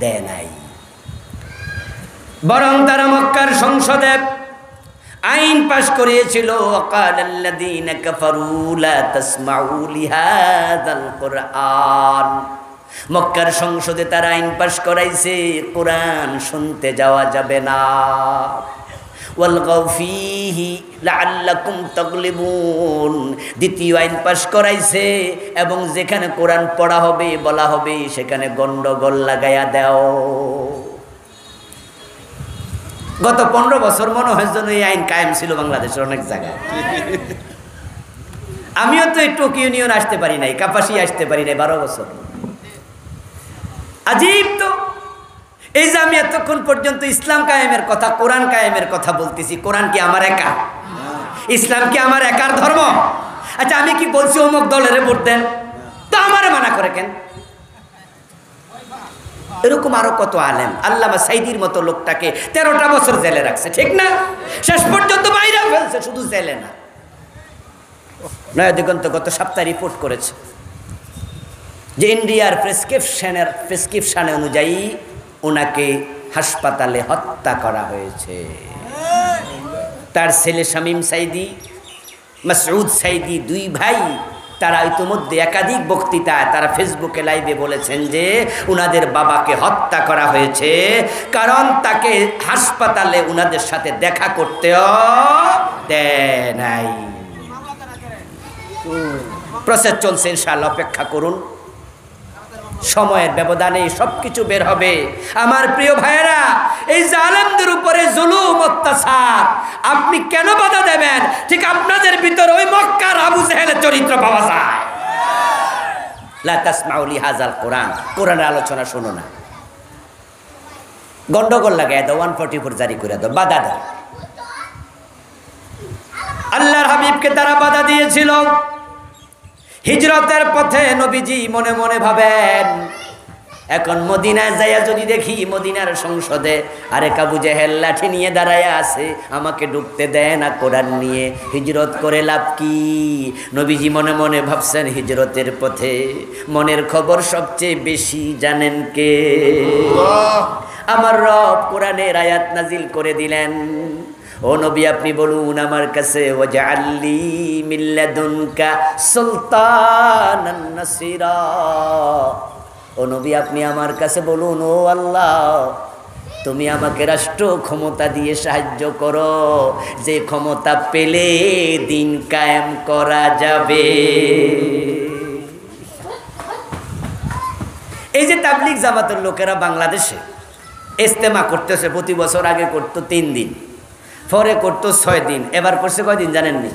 দেয় নাই। বরং তারা মক্কার সংসদে আইন পাশ করিয়েছিল, ওয়াকালাল্লাযীনা কাফারু লা তাসমাউ লিহাযাল কুরআন। মক্কার সংসদে তারা আইন পাশ করাইছে, কোরআন শুনতে যাওয়া যাবে না। ওয়ালগাউ ফীহি লাআল্লাকুম তাগলিবুন। দ্বিতীয় আইন পাশ করাইছে, এবং যেখানে কোরআন পড়া হবে, বলা হবে, সেখানে গন্ডগোল লাগাইয়া দাও। গত 15 বছর মনে হয় যেন এই আইন কায়েম ছিল বাংলাদেশের অনেক জায়গায়। আমিও তো একটু ইউনিয়ন আসতে পারি নাই, কাপাসি আসতে পারি নাই 12 বছর। আজীব তো, এই যে আমি এতক্ষণ পর্যন্ত ইসলাম কায়েমের কথা, কোরআন কায়েমের কথা বলতেছি। কোরআন কি আমার একা? ইসলাম কি আমার একার ধর্ম? আচ্ছা, আমি কি বলছি অমুক দলের ভোট দেন, তো আমারে মানা করে কেন? এরকম আরো কত আলেম, আল্লামা সাইদির মতো লোকটাকে 13টা বছর জেলে রাখছে, ঠিক না? শেষ পর্যন্ত বাইরে ফেলছে, শুধু জেলে না। নয়া দিগন্ত গত সপ্তাহে রিপোর্ট করেছে যে ইন্ডিয়ার প্রেসক্রিপশনে অনুযায়ী ওনাকে হাসপাতালে হত্যা করা হয়েছে। তার ছেলে শামীম সাইদি, মাসউদ সাইদি, 2 ভাই, তারা ইতিমধ্যে একাধিক বক্তৃতায় তারা ফেসবুকে লাইভে বলেছেন যে উনাদের বাবাকে হত্যা করা হয়েছে কারণ তাকে হাসপাতালে উনাদের সাথে দেখা করতেও দেয় নাই। প্রসেস চলছে, ইনশাআল্লাহ অপেক্ষা করুন, সময়ের ব্যবধানে সবকিছু বের হবে। আমার প্রিয় ভাইয়েরা, এই জালেমদের উপরে জুলুম অত্যাচার আপনি কেন বাধা দেবেন? ঠিক আপনাদের ভিতর ওই মক্কার আবু জেহেলের চরিত্র পাওয়া যায়। লা তাসমাউ লিহাযাল কোরআন, কোরআনের আলোচনা শোনো না, গন্ডগোল লাগায় দাও, 144 জারি করে দাও, বাধা দাও। আল্লাহর হাবিবকে তারা বাধা দিয়েছিল। হিজরতের পথে নবীজি মনে মনে ভাবেন, এখন মদিনায় যাইয়া যদি দেখি মদিনার সংসদে আরেক আবু জেহেল লাঠি নিয়ে দাঁড়ায় আছে, আমাকে ঢুকতে দেয় না কোরআন নিয়ে, হিজরত করে লাভ কি? নবীজি মনে মনে ভাবছেন হিজরতের পথে মনের খবর সবচেয়ে বেশি জানেন কে? আমার রব কোরআনের আয়াত নাজিল করে দিলেন, ও নবী আপনি বলুন আমার কাছে, ওয়াজআললি মিন লাদুনকা সুলতানান নাসিরা। ও নবী আপনি আমার কাছে বলুন, ও আল্লাহ তুমি আমাকে রাষ্ট্র ক্ষমতা দিয়ে সাহায্য করো, যে ক্ষমতা পেলে দিন কায়েম করা যাবে। এই যে তাবলীগ জামাতের লোকেরা বাংলাদেশে ইজতেমা করতেছে, প্রতি বছর আগে করতো 3 দিন, পরে করতো 6 দিন, এবার করছে কয়দিন জানেননি?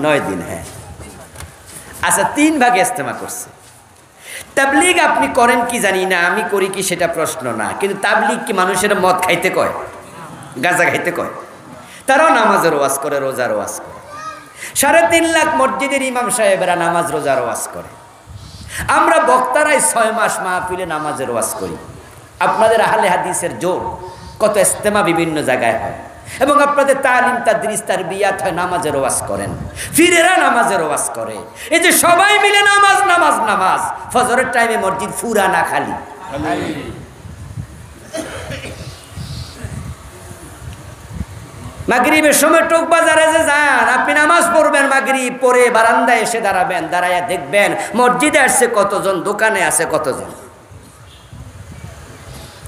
9 দিন। হ্যাঁ, আচ্ছা 3 ভাগে ইজতেমা করছে। তাবলীগ আপনি করেন কি জানি না, আমি করি কি সেটা প্রশ্ন না, কিন্তু তাবলীগ কি মানুষের মদ খাইতে কয়, গাঁজা খাইতে কয়? তারাও নামাজের ওয়াজ করে, রোজার ওয়াজ করে। 3.5 লাখ মসজিদের ইমাম সাহেবেরা নামাজ রোজার ওয়াজ করে। আমরা বক্তারাই 6 মাস মাহফিলে নামাজের ওয়াজ করি। আপনাদের আহলে হাদিসের জোর কত ইস্তেমা বিভিন্ন জায়গায় হয়, এবং আপনাদের তালিম তাদরিস তারবিয়াত হয়, নামাজের ওয়াজ করেন, ফিরেরা নামাজের ওয়াজ করে। এই যে সবাই মিলে নামাজ নামাজ নামাজ, ফজরের টাইমে মসজিদ ফুরা না খালি। মাগরিবের সময় টোক বাজারে যে যান, আপনি নামাজ পড়বেন, মাগরিব পড়ে বারান্দায় এসে দাঁড়াবেন, দাঁড়াইয়া দেখবেন মসজিদে আসছে কতজন, দোকানে আছে কতজন।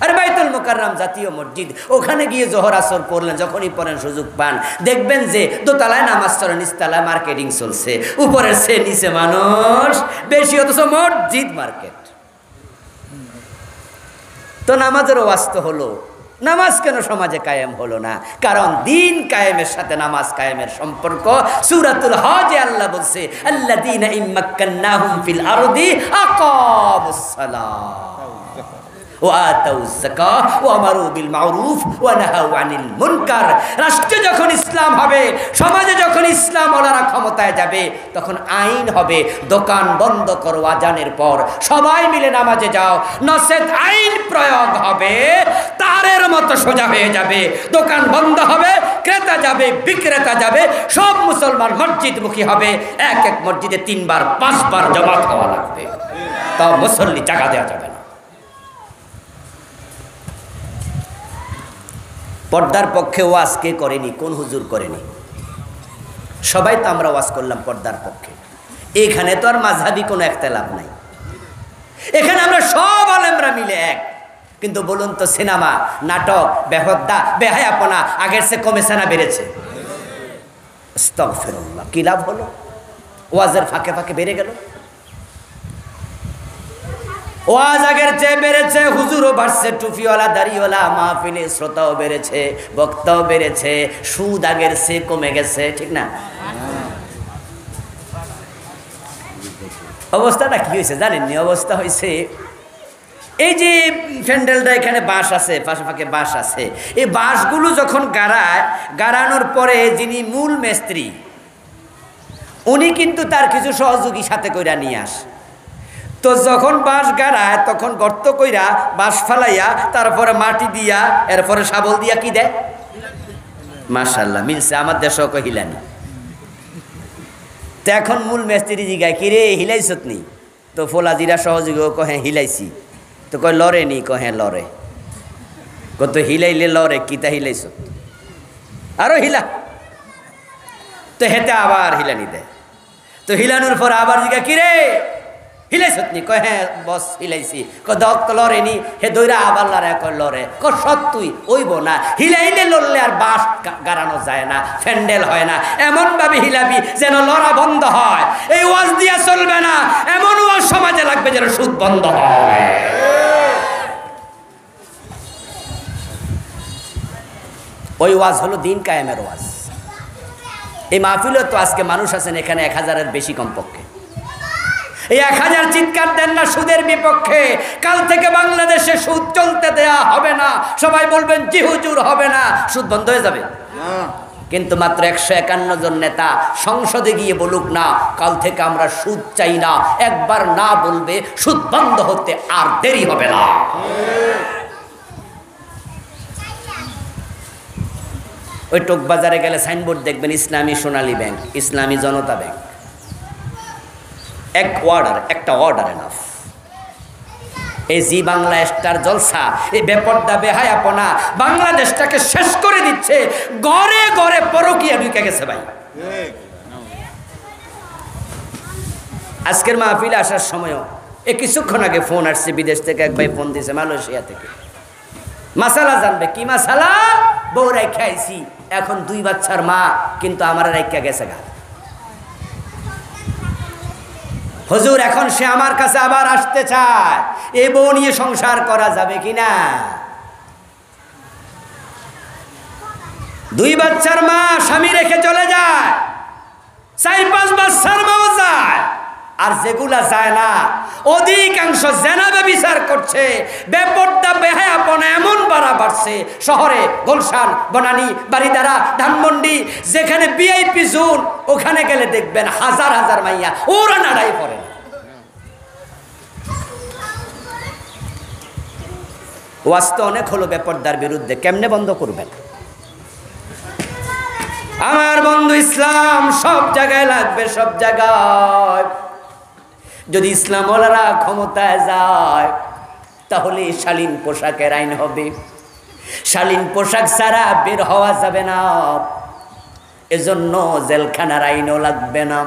আর বাইতুল মুকাররম জাতীয় মসজিদ, ওখানে গিয়ে জোহর আসর পড়লেন, যখনই পড়েন সুযোগ পান, দেখবেন যে দোতলায় নামাজ চলে, নিচতলায় মার্কেটিং চলছে, উপরের সে নিচে মানুষ বেশি, অথচ মসজিদ মার্কেট। তো নামাজের ওয়াজ তো হলো, নামাজ কেন সমাজে কায়েম হলো না? কারণ দিন কায়েমের সাথে নামাজ কায়েমের সম্পর্ক। সূরাতুল হজে আল্লাহ বলছে, আল্লাযীনা ইম্মাক্কান্নাহুম ফিল আরদি আকামুস সালাহ ওয়া আতাউজ যাকাহ ওয়া আমারু বিল মারুফ ওয়া নাহাউ আনিল মুনকার। রাষ্ট্রে যখন ইসলাম হবে, সমাজে যখন ইসলাম ওলারা ক্ষমতায় যাবে, তখন আইন হবে দোকান বন্ধ করো আজানের পর, সবাই মিলে নামাজে যাও, নচেত আইন প্রয়োগ হবে তারের মতো সোজা হয়ে যাবে। দোকান বন্ধ হবে, ক্রেতা যাবে, বিক্রেতা যাবে, সব মুসলমান মসজিদমুখী হবে। এক এক মসজিদে 3 বার 5 বার জামাত হওয়া লাগবে, তাও মুসল্লি জায়গা দেওয়া যাবে না। পর্দার পক্ষে ওয়াজ কে করেনি? কোন হুজুর করেনি? সবাই তো আমরা ওয়াজ করলাম পর্দার পক্ষে। এখানে তো আর মাযহাবি কোনো ইখতিলাফ নাই, এখানে আমরা সব আলেমরা মিলে এক। কিন্তু বলুন তো, সিনেমা, নাটক, বেহুদা, বেহায়াপনা আগের চেয়ে কমেছে না বেড়েছে? আস্তাগফিরুল্লাহ, কি লাভ হলো? ওয়াজের ফাঁকে ফাঁকে বেড়ে গেল। ওয়াজ আগের চেয়ে বেড়েছে, হুজুরও বাড়ছে, টুপিওয়ালা দাড়িওয়ালা মাহফিলে শ্রোতাও বেড়েছে, বক্তাও বেড়েছে, সুদ আগের চেয়ে কমে গেছে, ঠিক না? অবস্থাটা কি হয়েছে জানেননি? অবস্থা হয়েছে এই যে প্যান্ডেলটা, এখানে বাঁশ আছে, পাশে ফাঁকে বাঁশ আছে, এই বাঁশগুলো যখন গাড়ানোর পরে যিনি মূল মিস্ত্রি, উনি কিন্তু তার কিছু সহযোগী সাথে কইরা নিয়ে আসে। তো যখন বাঁশ গাড়ায়, তখন গর্ত কইরা বাঁশ ফালাইয়া, তারপরে মাটি দিয়া, এরপরে শাবল দিয়া কি দেয়? মাশাআল্লাহ, মিলছে, আমার দেশও কই হিলানি। তো এখন মূল মিস্ত্রি জিগায়, কি রে হিলাইছত নি? তো ফোলাজিরা সহযোগী কহে হিলাইছি। তো কয় লরে নি? কহে লরে। কত হিলাইলে লরে, কিতা হিলাইছ? আরো হিলা। তো হেতে আবার হিলানি দেয়। তো হিলানোর পর আবার জিগা, কি রে হিলাইছত নি? কয় হ্যাঁ বস হিলাইছি। কয় দক তো লরে নি? হে দইরা আবার লড়ে, কয় লরে। কয় সত্যই ওইব না, হিলাইলে লড়লে আর বাঁশ গাড়ানো যায় না, ফ্যান্ডেল হয় না। এমন ভাবে হিলাবি যেন লড়া বন্ধ হয়। এই ওয়াজ দিয়া চলবে না, এমন ওয়াজ সমাজে লাগবে যেন সুদ বন্ধ হয়। ওই ওয়াজ হলো দিন কায়েমের ওয়াজ। এই মাহফিলে তো আজকে মানুষ আছেন এখানে 1000-এর বেশি কমপক্ষে। এই 1000 চিৎকার দেন না সুদের বিপক্ষে। কাল থেকে বাংলাদেশে সুদ চলতে দেয়া হবে না। সবাই বলবেন জি হুজুর, হবে না, সুদ বন্ধ হয়ে যাবে। কিন্তু মাত্র 151 জন নেতা সংসদে গিয়ে বলুক না, কাল থেকে আমরা সুদ চাই না। একবার না বলবে, সুদ বন্ধ হতে আর দেরি হবে না। ওই টোক বাজারে গেলে সাইনবোর্ড দেখবেন, ইসলামী সোনালী ব্যাংক, ইসলামী জনতা ব্যাংক। একটা অর্ডার এনাফ। এই জি বাংলা স্টার জলসা, এই বেপর্দা বেহায়াপনা বাংলাদেশটাকে শেষ করে দিচ্ছে। ঘরে ঘরে পরকীয়া ঢুকে গেছে ভাই। আজকের মাহফিলে আসার সময়ও কিছুক্ষণ আগে ফোন আসছে বিদেশ থেকে, এক ভাই ফোন দিয়েছে মালয়েশিয়া থেকে। মাসালা জানবে, কি মাসালা? বউ রাইখা আইছি, এখন 2 বাচ্চার মা, কিন্তু আমার রাইখা গেছে গা। হুজুর এখন সে আমার কাছে আবার আসতে চায়, এই বউ নিয়ে সংসার করা যাবে কিনা? 2 বাচ্চার মা স্বামী রেখে চলে যায়, 4-5 বাচ্চার মাও যায়, আর যেগুলা যায় না অধিকাংশ জেনাবে বিচার করছে। বেপর্দা বেহায়াপনা এমন বাড়ছে শহরে, গুলশান, বনানী, বারিধারা, ধানমন্ডি, যেখানে ভিআইপি জোন, ওখানে গেলে দেখবেন হাজার হাজার মাইয়া ওরা নাড়াই পড়ে। ওয়াজ তো অনেক হলো বেপর্দার বিরুদ্ধে, কেমনে বন্ধ করবেন? আমার বন্ধু, ইসলাম সব জায়গায় লাগবে, সব জায়গায়। যদি ইসলামওয়ালারা ক্ষমতায় যায় তাহলে শালীন পোশাকের আইন হবে, শালীন পোশাক ছাড়া বের হওয়া যাবে না, এজন্য জেলখানার আইনও লাগবে না।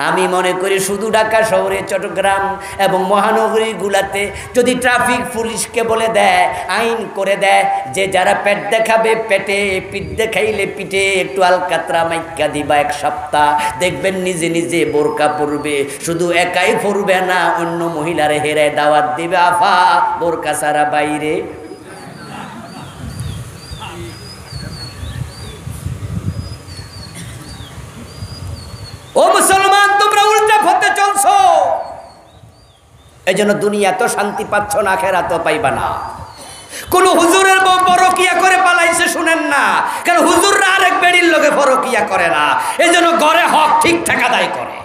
আমি মনে করি শুধু ঢাকা শহরে, চট্টগ্রাম এবং মহানগরীগুলাতে যদি ট্রাফিক পুলিশকে বলে দেয়, আইন করে দেয় যে যারা পেট দেখাবে পেটে, পিঠ দেখাইলে পিঠে একটু আলকাতরা মাইক্কা দিবা 1 সপ্তাহ, দেখবেন নিজে নিজে বোরকা পরবে। শুধু একাই পরবে না, অন্য মহিলারে হেরে দাওয়াত দিবে, আফা বোরকা ছাড়া বাইরে। ও মুসলমান, তোমরা উল্টা পথে চলছো, এজন্য দুনিয়া তো শান্তি পাচ্ছ না, আখিরাতও পাইবা না। কোন হুজুরের বউ পরকিয়া করে পালাইছে শুনেন না, কারণ হুজুররা আরেক বেড়ির লোকে পরকিয়া করে না, এজন্য ঘরে হক ঠিকঠাক আদায় করে।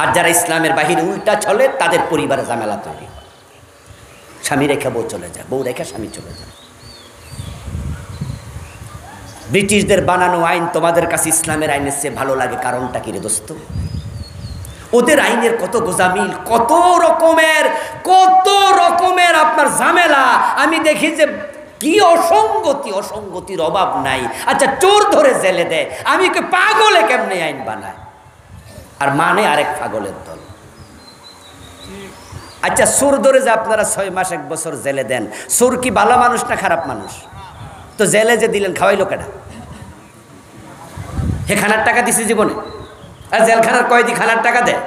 আর যারা ইসলামের বাহিরে উল্টা চলে তাদের পরিবারে ঝামেলা তৈরি, স্বামী রেখে বউ চলে যায়, বউ রেখে স্বামী চলে যায়। ব্রিটিশদের বানানো আইন তোমাদের কাছে ইসলামের আইনের চেয়ে ভালো লাগে, কারণটা কি রে দোস্ত? ওদের আইনের কত গোজামিল, কত রকমের আপনার ঝামেলা। আমি দেখি যে কি অসঙ্গতির অভাব নাই। আচ্ছা, চোর ধরে জেলে দেয়, আমি কি পাগলে কেমনে আইন বানায়, আর মানে আরেক পাগলের দল। আচ্ছা, চোর ধরে যে আপনারা 6 মাস 1 বছর জেলে দেন, চোর কি ভালো মানুষ না খারাপ মানুষ? তো জেলে যে দিলেন, খাওয়াইলো কেডা? হে খানার টাকা দিছে জীবনে? আর জেলখানার কয়েদি খানার টাকা দেয়,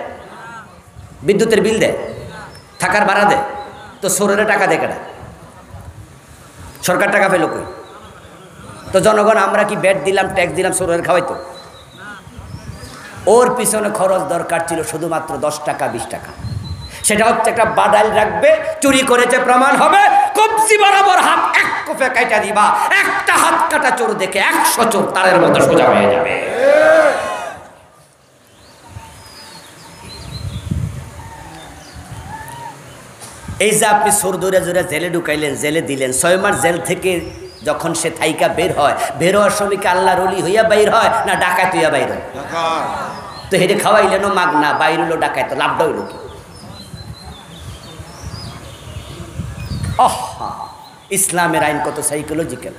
বিদ্যুতের বিল দেয়, থাকার ভাড়া দেয়, তো চোরের টাকা দেয় কেডা? সরকার টাকা পেল কই? তো জনগণ আমরা কি ব্যাট দিলাম, ট্যাক্স দিলাম, চোরের খাওয়াইতো? ওর পিছনে খরচ দরকার ছিল শুধুমাত্র 10 টাকা 20 টাকা। সেটা হচ্ছে একটা বাডাল রাখবে, চুরি করেছে প্রমাণ হবে, কবজি বরাবর হাত 1 কোপে কাটা দিবা। একটা হাত কাটা চোর দেখে 100 চোর তারের মতো সোজা হয়ে যাবে। এই যে আপনি চোর ধরে জোরে জেলে ঢুকাইলেন, জেলে দিলেন, 6 মাস জেল থেকে যখন সে থাইকা বের হয়, বের হওয়ার সময় কি আল্লাহর ওলি হইয়া বাইর হয় না ডাকাত হইয়া বাইর হয়? তো হেঁটে খাওয়াইলেনও মাগনা, বাইর হলো ডাকাত, তো লাভটা হইল কি? ইসলামের আইন কত সাইকোলজিক্যাল,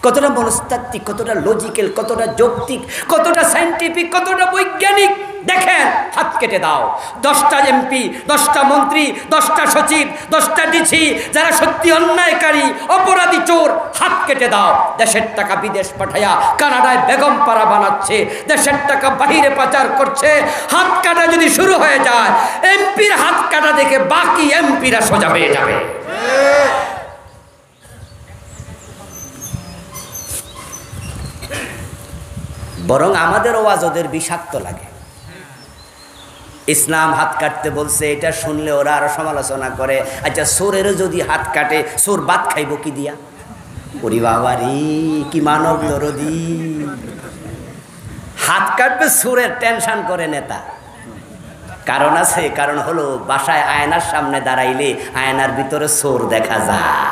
কতটা মনস্তাত্ত্বিক, কতটা লজিক্যাল, কতটা যৌক্তিক, কতটা সায়েন্টিফিক, কতটা বৈজ্ঞানিক। দেখেন, হাত কেটে দাও। 10টা এমপি, 10টা মন্ত্রী, 10টা সচিব, 10টা ডিসি যারা সত্যি অন্যায়কারী, অপরাধী, চোর, হাত কেটে দাও। দেশের টাকা বিদেশ পাঠাইয়া কানাডায় বেগম পাড়া বানাচ্ছে, দেশের টাকা বাহিরে পাচার করছে। হাত কাটা যদি শুরু হয়ে যায়, এমপির হাত কাটা দেখে বাকি এমপিরা সোজা হয়ে যাবে। বরং আমাদের ওয়াজ ওদের বিষাক্ত লাগে। ইসলাম হাত কাটতে বলছে, এটা শুনলে ওরা আরো সমালোচনা করে। আচ্ছা, চোরেরও যদি হাত কাটে, চোর ভাত খাইব কি দিয়া? ওরে বাবা রে, কি মানব দরদি! হাত কাটবে চোরের, টেনশন করে নেতা। কারণ আছে, কারণ হলো বাসায় আয়নার সামনে দাঁড়াইলে আয়নার ভিতরে চোর দেখা যায়।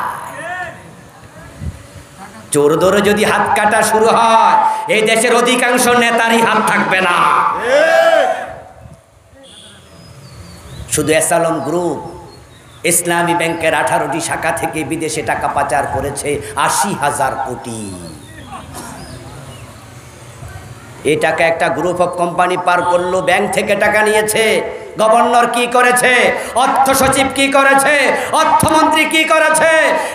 চোর ধরে যদি হাত কাটা শুরু হয়, এই দেশের অধিকাংশ নেতারই হাত থাকবে না। শুধু এসালম গ্রুপ ইসলামী ব্যাংকের 18টি শাখা থেকে বিদেশে টাকা পাচার করেছে 80,000 কোটি। এই টাকা একটা গ্রুপ অফ কোম্পানি পার করলো, ব্যাংক থেকে টাকা নিয়েছে। গভর্নর কি করেছে, অর্থ সচিব কি করেছে, অর্থমন্ত্রী কি করেছে,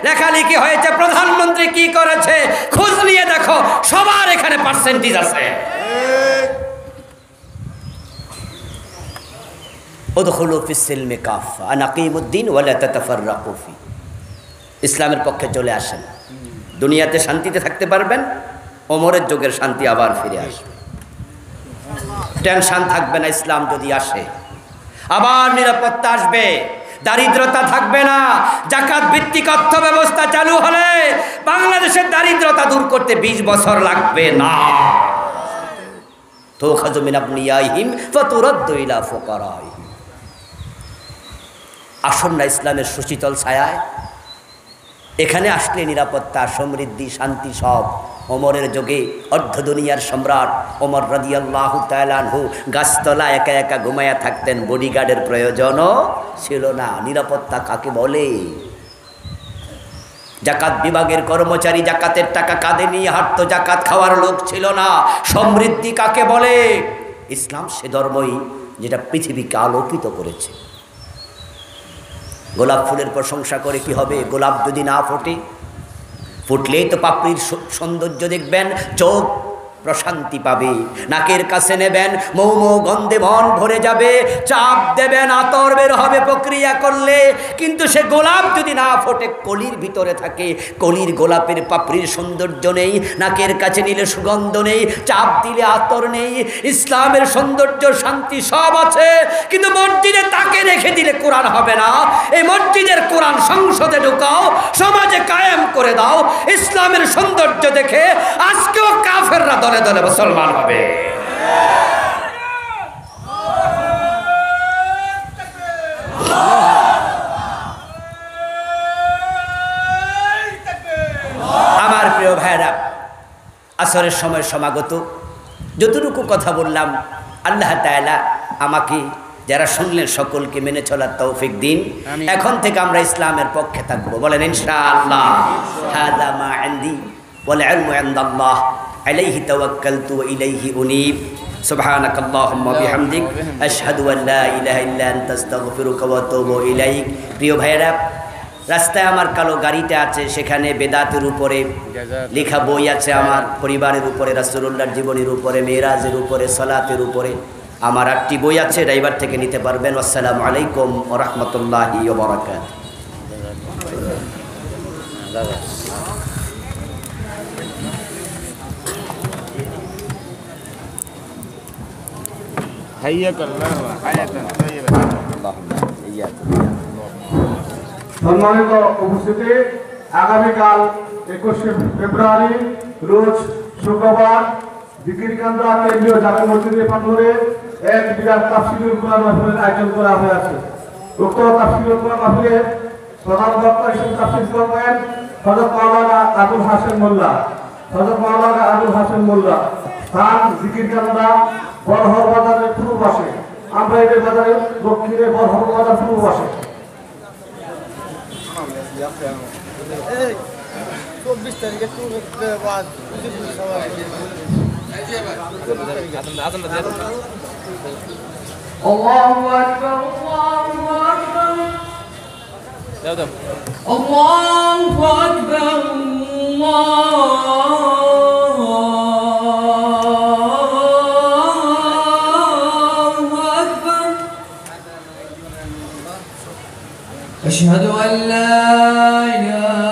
লেখালেখি হয়েছে, প্রধানমন্ত্রী কি করেছে, খোঁজ নিয়ে দেখো, সবার এখানে পার্সেন্টেজ আছে। উদখুলু ফিস-সিলমি কাফা আন আকিমুদ-দ্বীন ওয়া লা তাতাফাররাকু ফি। ইসলামের পক্ষে চলে আসেন, দুনিয়াতে শান্তিতে থাকতে পারবেন, ওমরের যুগের শান্তি আবার ফিরে আসবে। টেনশন থাকবে না ইসলাম যদি আসে। আবার নিরাপত্তা আসবে, দারিদ্রতা থাকবে না। জাকাত ভিত্তিক অর্থ ব্যবস্থা চালু হলে বাংলাদেশের দারিদ্রতা দূর করতে 20 বছর লাগবে না। তুখাযু মিন আবনিয়াইহিম ফাতুরাদ্দু ইলা ফুকারাইহিম। আসন্ন ইসলামের সুশীতল ছায়ায় এখানে আসলে নিরাপত্তা, সমৃদ্ধি, শান্তি সব। ওমরের যুগে অর্ধ দুনিয়ার সম্রাট ওমর রাদিয়াল্লাহু তাআলা আনহু গাছতলা একা একা ঘুমায়া থাকতেন, বডিগার্ডের প্রয়োজনও ছিল না। নিরাপত্তা কাকে বলে? জাকাত বিভাগের কর্মচারী জাকাতের টাকা কাঁধে নিয়ে হাঁটতো, জাকাত খাওয়ার লোক ছিল না। সমৃদ্ধি কাকে বলে? ইসলাম সে ধর্মই যেটা পৃথিবীকে আলোকিত করেছে। গোলাপ ফুলের প্রশংসা করে কি হবে? গোলাপ যদি না ফোটে, ফুটলেই তো পাপড়ির সৌন্দর্য দেখবেন, চোখ প্রশান্তি পাবে। নাকের কাছে নেবেন, মৌ মৌ গন্ধে মন ভরে যাবে। চাপ দেবেন, আতর বের হবে প্রক্রিয়া করলে। কিন্তু সে গোলাপ যদি না ফোটে, কলির ভিতরে থাকে, কলির গোলাপের পাপড়ির সৌন্দর্য নেই, নাকের কাছে নিলে সুগন্ধ নেই, চাপ দিলে আতর নেই। ইসলামের সৌন্দর্য, শান্তি সব আছে, কিন্তু মসজিদে তাকে রেখে দিলে কোরআন হবে না। এই মসজিদের কোরআন সংসদে ঢুকাও, সমাজে কায়েম করে দাও। ইসলামের সৌন্দর্য দেখে আজকেও কাফেররা দলে দলে মুসলমান হবে। আমার প্রিয় ভাইরা, আসরের সময় সমাগত। যতটুকু কথা বললাম আল্লাহ তাআলা আমাকে যারা শুনলেন সকলকে মেনে চলার তৌফিক দিন। এখন থেকে আমরা ইসলামের পক্ষে থাকবো, বলেন ইনশাআল্লাহ। হাযা মা ইনদি ওয়াল ইলমু ইনদাল্লাহ আলাইহি তাওয়াক্কালতু ওয়া ইলাইহি উনীব। সুবহানাকাল্লাহুম্মা বিহামদিক আশহাদু আল লা ইলাহা ইল্লা আনতা আস্তাগফিরুকা ওয়া আতুবু ইলাইক। প্রিয় ভাইরা, রাস্তায় আমার কালো গাড়িটা আছে, সেখানে বেদাতের উপরে লেখা বই আছে, আমার পরিবারের উপরে, রাসূলুল্লাহর জীবনীর উপরে, মেরাজের উপরে, সালাতের উপরে আমার 8টি বই আছে। ড্রাইভার থেকে নিতে পারবেন। আসসালামু আলাইকুম ওয়া রাহমাতুল্লাহি ওয়া বারাকাতুহু। সম্মানিত উপস্থিতি, আগামীকাল 21শে ফেব্রুয়ারি রোজ শুক্রবার জিকিরকান্দা কেন্দ্রীয় জামে মসজিদে প্রাঙ্গণে এক বিরাট তাফসীরুল কুরআন মাহফিলের আয়োজন করা হয়েছে। উক্ত তাফসীরুল কুরআন মাহফিলে প্রধান বক্তা হিসেবে তাফসীর করবেন হযরত মাওলানা আবুল হাশেম মোল্লা। স্থান জিকিরকান্দা বড়হর বাজারের পূর্ব পাশে, আমরাইদের বাজারের দক্ষিণে, বড়হর বাজার পূর্ব পাশে। 24 তারিখে Allahu Akbar, Allahu Akbar, Allahu Akbar, Allahu Akbar. Ashhadu an la ilaha